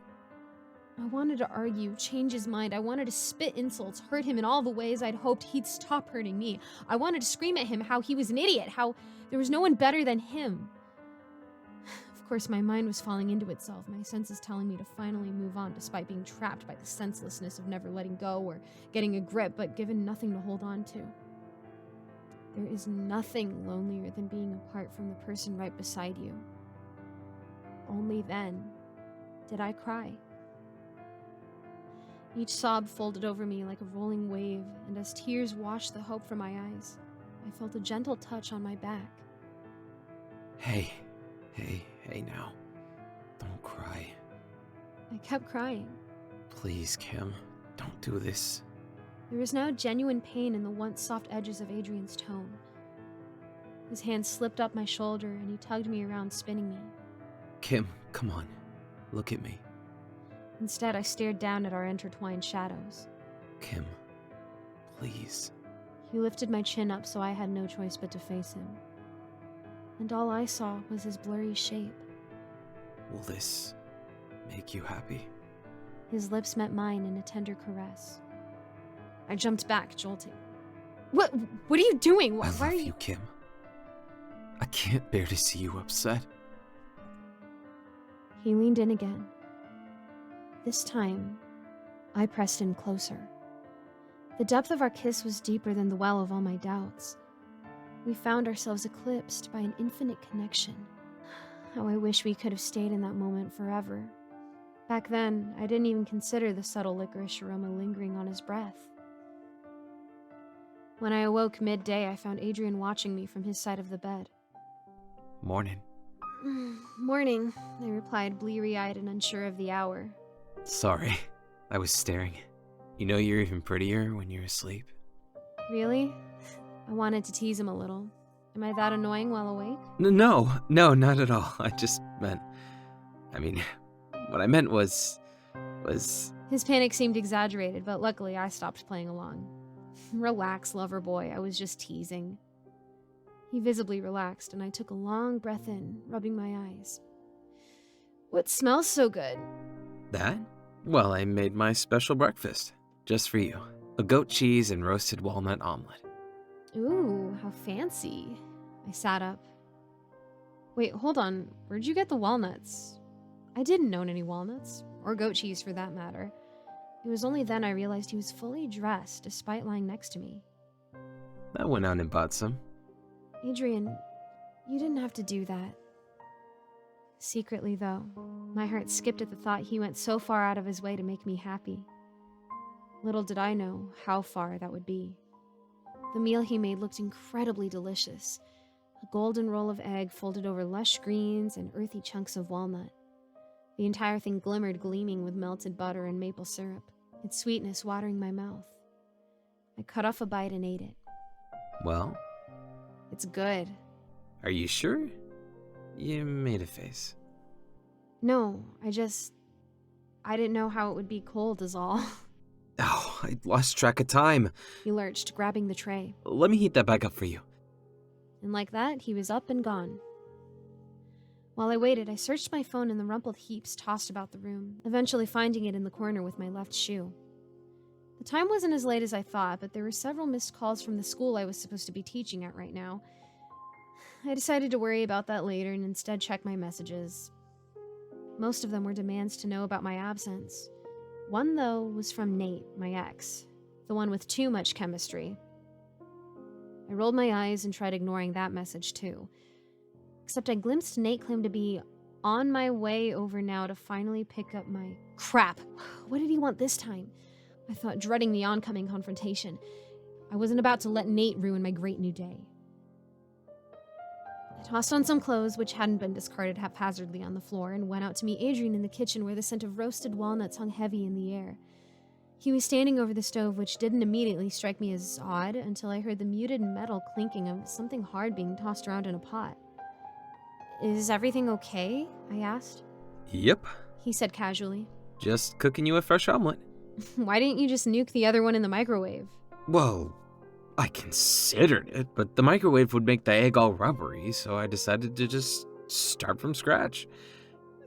Speaker 1: wanted to argue, change his mind. I wanted to spit insults, hurt him in all the ways I'd hoped he'd stop hurting me. I wanted to scream at him how he was an idiot, how there was no one better than him. Of course, my mind was falling into itself, my senses telling me to finally move on despite being trapped by the senselessness of never letting go or getting a grip, but given nothing to hold on to. There is nothing lonelier than being apart from the person right beside you. Only then did I cry. Each sob folded over me like a rolling wave, and as tears washed the hope from my eyes, I felt a gentle touch on my back.
Speaker 2: Hey now. Don't cry.
Speaker 1: I kept crying.
Speaker 2: Please, Kim, don't do this.
Speaker 1: There was now genuine pain in the once soft edges of Adrian's tone. His hand slipped up my shoulder and he tugged me around, spinning me.
Speaker 2: Kim, come on. Look at me.
Speaker 1: Instead, I stared down at our intertwined shadows.
Speaker 2: Kim, please.
Speaker 1: He lifted my chin up so I had no choice but to face him. And all I saw was his blurry shape.
Speaker 2: Will this make you happy?
Speaker 1: His lips met mine in a tender caress. I jumped back, jolting. What are you doing?
Speaker 2: I
Speaker 1: Why
Speaker 2: love
Speaker 1: are
Speaker 2: you, Kim. I can't bear to see you upset.
Speaker 1: He leaned in again. This time, I pressed in closer. The depth of our kiss was deeper than the well of all my doubts. We found ourselves eclipsed by an infinite connection. How I wish we could have stayed in that moment forever. Back then, I didn't even consider the subtle licorice aroma lingering on his breath. When I awoke midday, I found Adrian watching me from his side of the bed.
Speaker 2: Morning.
Speaker 1: Morning, I replied, bleary-eyed and unsure of the hour.
Speaker 2: Sorry, I was staring. You know you're even prettier when you're asleep.
Speaker 1: Really? I wanted to tease him a little. Am I that annoying while awake?
Speaker 2: No, not at all. I just meant... what I meant was...
Speaker 1: His panic seemed exaggerated, but luckily I stopped playing along. Relax, lover boy, I was just teasing. He visibly relaxed, and I took a long breath in, rubbing my eyes. What smells so good?
Speaker 2: That? Well, I made my special breakfast. Just for you. A goat cheese and roasted walnut omelet.
Speaker 1: Ooh, how fancy. I sat up. Wait, hold on. Where'd you get the walnuts? I didn't own any walnuts, or goat cheese for that matter. It was only then I realized he was fully dressed, despite lying next to me.
Speaker 2: I went out and bought some.
Speaker 1: Adrian, you didn't have to do that. Secretly, though, my heart skipped at the thought he went so far out of his way to make me happy. Little did I know how far that would be. The meal he made looked incredibly delicious. A golden roll of egg folded over lush greens and earthy chunks of walnut. The entire thing glimmered gleaming with melted butter and maple syrup, its sweetness watering my mouth. I cut off a bite and ate it.
Speaker 2: Well?
Speaker 1: It's good.
Speaker 2: Are you sure? You made a face.
Speaker 1: No, I didn't know how it would be cold is all.
Speaker 2: Oh, I lost track of time.
Speaker 1: He lurched, grabbing the tray.
Speaker 2: Let me heat that back up for you.
Speaker 1: And like that, he was up and gone. While I waited, I searched my phone in the rumpled heaps tossed about the room, eventually finding it in the corner with my left shoe. The time wasn't as late as I thought, but there were several missed calls from the school I was supposed to be teaching at right now. I decided to worry about that later and instead check my messages. Most of them were demands to know about my absence. One, though, was from Nate, my ex, the one with too much chemistry. I rolled my eyes and tried ignoring that message too. Except I glimpsed Nate claim to be on my way over now to finally pick up my... Crap! What did he want this time? I thought, dreading the oncoming confrontation. I wasn't about to let Nate ruin my great new day. I tossed on some clothes, which hadn't been discarded haphazardly on the floor, and went out to meet Adrian in the kitchen where the scent of roasted walnuts hung heavy in the air. He was standing over the stove, which didn't immediately strike me as odd until I heard the muted metal clinking of something hard being tossed around in a pot. Is everything okay? I asked.
Speaker 2: Yep.
Speaker 1: He said casually.
Speaker 2: Just cooking you a fresh omelet.
Speaker 1: Why didn't you just nuke the other one in the microwave?
Speaker 2: Well, I considered it, but the microwave would make the egg all rubbery, so I decided to just start from scratch.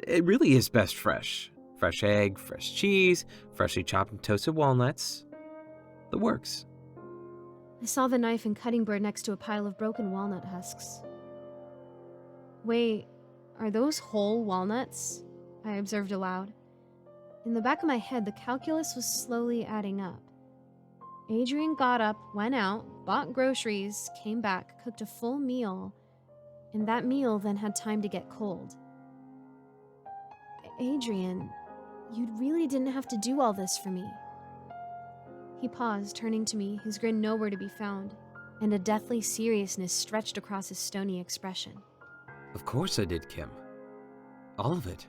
Speaker 2: It really is best fresh. Fresh egg, fresh cheese, freshly chopped and toasted walnuts. The works.
Speaker 1: I saw the knife and cutting board next to a pile of broken walnut husks. Wait, are those whole walnuts? I observed aloud. In the back of my head, the calculus was slowly adding up. Adrian got up, went out, bought groceries, came back, cooked a full meal, and that meal then had time to get cold. Adrian, you really didn't have to do all this for me. He paused, turning to me, his grin nowhere to be found, and a deathly seriousness stretched across his stony expression.
Speaker 2: Of course I did, Kim. All of it.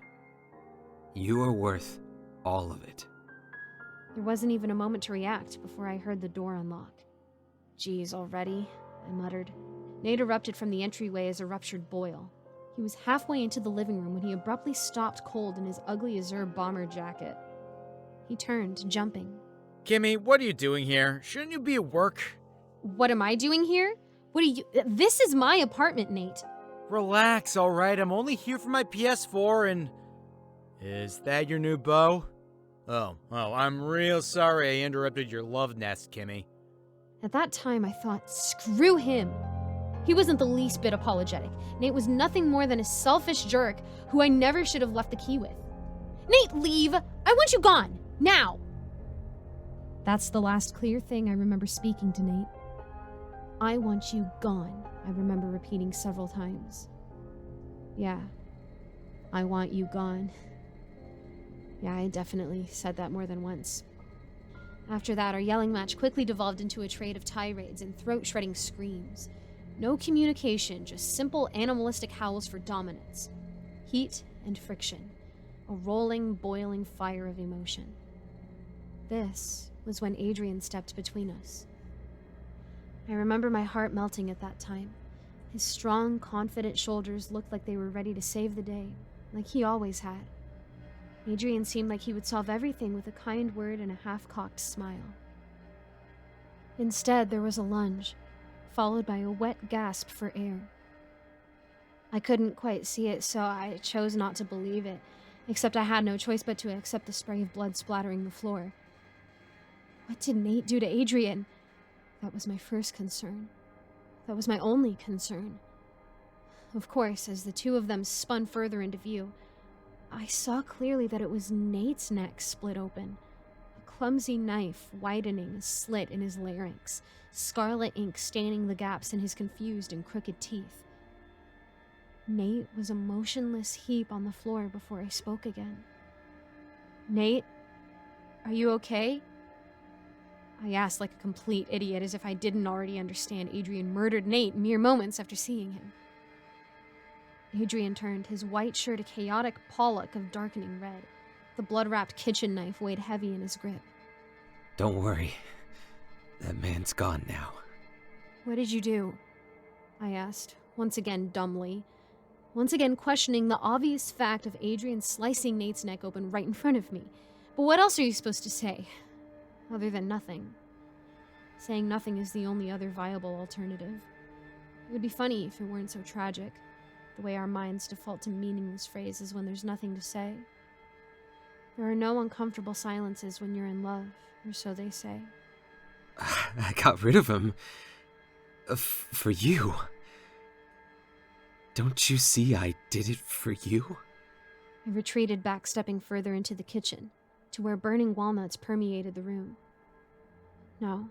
Speaker 2: You are worth all of it.
Speaker 1: There wasn't even a moment to react before I heard the door unlock. Geez, already, I muttered. Nate erupted from the entryway as a ruptured boil. He was halfway into the living room when he abruptly stopped cold in his ugly azure bomber jacket. He turned, jumping.
Speaker 7: Kimmy, what are you doing here? Shouldn't you be at work?
Speaker 1: What am I doing here? This is my apartment, Nate.
Speaker 7: Relax, alright? I'm only here for my PS4 and... Is that your new beau? Oh, I'm real sorry I interrupted your love nest, Kimmy.
Speaker 1: At that time, I thought, screw him. He wasn't the least bit apologetic. Nate was nothing more than a selfish jerk who I never should have left the key with. Nate, leave! I want you gone! Now! That's the last clear thing I remember speaking to Nate. I want you gone, I remember repeating several times. Yeah, I want you gone. Yeah, I definitely said that more than once. After that, our yelling match quickly devolved into a trade of tirades and throat-shredding screams. No communication, just simple animalistic howls for dominance. Heat and friction. A rolling, boiling fire of emotion. This was when Adrian stepped between us. I remember my heart melting at that time. His strong, confident shoulders looked like they were ready to save the day, like he always had. Adrian seemed like he would solve everything with a kind word and a half-cocked smile. Instead, there was a lunge, followed by a wet gasp for air. I couldn't quite see it, so I chose not to believe it, except I had no choice but to accept the spray of blood splattering the floor. What did Nate do to Adrian? That was my first concern. That was my only concern. Of course, as the two of them spun further into view, I saw clearly that it was Nate's neck split open, a clumsy knife widening a slit in his larynx, scarlet ink staining the gaps in his confused and crooked teeth. Nate was a motionless heap on the floor before I spoke again. Nate, are you okay? I asked like a complete idiot, as if I didn't already understand Adrian murdered Nate mere moments after seeing him. Adrian turned, his white shirt a chaotic pollock of darkening red. The blood-wrapped kitchen knife weighed heavy in his grip.
Speaker 2: Don't worry. That man's gone now.
Speaker 1: What did you do? I asked, once again dumbly. Once again questioning the obvious fact of Adrian slicing Nate's neck open right in front of me. But what else are you supposed to say? Other than nothing. Saying nothing is the only other viable alternative. It would be funny if it weren't so tragic, the way our minds default to meaningless phrases when there's nothing to say. There are no uncomfortable silences when you're in love, or so they say.
Speaker 2: I got rid of him. For you. Don't you see I did it for you?
Speaker 1: I retreated back, stepping further into the kitchen, to where burning walnuts permeated the room. No,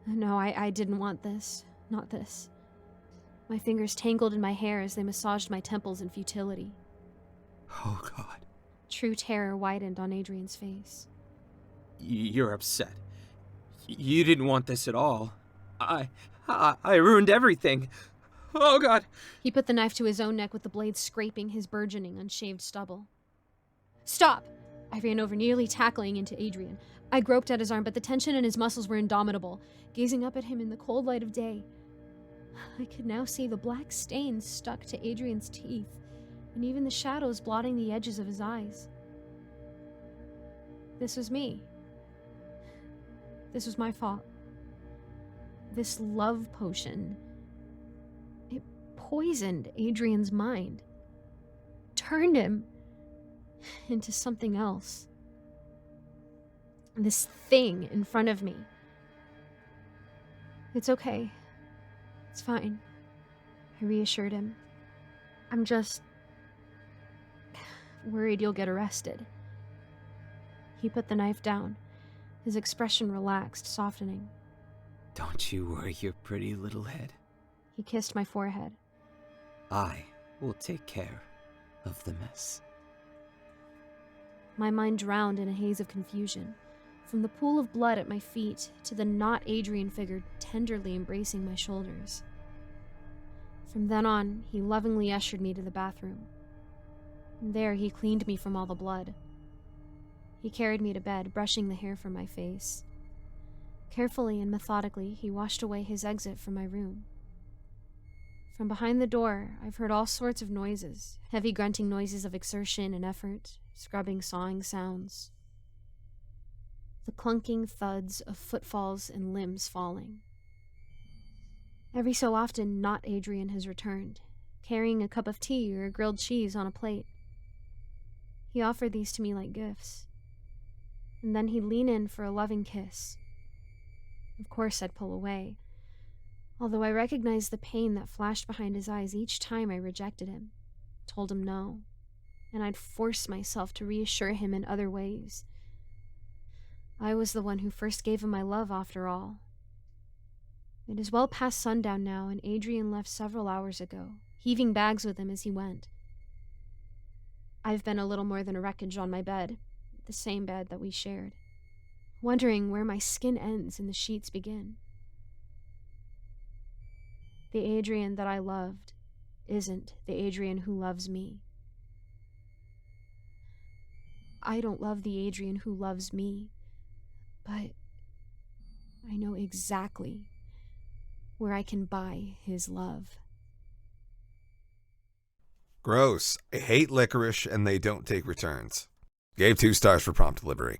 Speaker 1: I didn't want this. Not this. My fingers tangled in my hair as they massaged my temples in futility.
Speaker 2: Oh, God.
Speaker 1: True terror widened on Adrian's face.
Speaker 2: You're upset. You didn't want this at all. I ruined everything. Oh, God.
Speaker 1: He put the knife to his own neck with the blade scraping his burgeoning, unshaved stubble. Stop! I ran over, nearly tackling into Adrian. I groped at his arm, but the tension in his muscles were indomitable, gazing up at him in the cold light of day. I could now see the black stains stuck to Adrian's teeth, and even the shadows blotting the edges of his eyes. This was me. This was my fault. This love potion, it poisoned Adrian's mind, turned him into something else. This thing in front of me. It's okay. It's fine, I reassured him. I'm just worried you'll get arrested. He put the knife down, his expression relaxed, softening.
Speaker 2: Don't you worry your pretty little head.
Speaker 1: He kissed my forehead.
Speaker 2: I will take care of the mess.
Speaker 1: My mind drowned in a haze of confusion, from the pool of blood at my feet to the not Adrian figure tenderly embracing my shoulders. From then on, he lovingly ushered me to the bathroom. There, he cleaned me from all the blood. He carried me to bed, brushing the hair from my face. Carefully and methodically, he washed away his exit from my room. From behind the door, I've heard all sorts of noises, heavy grunting noises of exertion and effort, scrubbing, sawing sounds. The clunking thuds of footfalls and limbs falling. Every so often, not Adrian has returned, carrying a cup of tea or a grilled cheese on a plate. He offered these to me like gifts. and then he'd lean in for a loving kiss. Of course, I'd pull away, although I recognized the pain that flashed behind his eyes each time I rejected him, told him no, and I'd force myself to reassure him in other ways. I was the one who first gave him my love, after all. It is well past sundown now, and Adrian left several hours ago, heaving bags with him as he went. I've been a little more than a wreckage on my bed, the same bed that we shared, wondering where my skin ends and the sheets begin. The Adrian that I loved isn't the Adrian who loves me. I don't love the Adrian who loves me, but I know exactly where I can buy his love.
Speaker 8: Gross. I hate licorice and they don't take returns. Gave 2 stars for prompt delivery.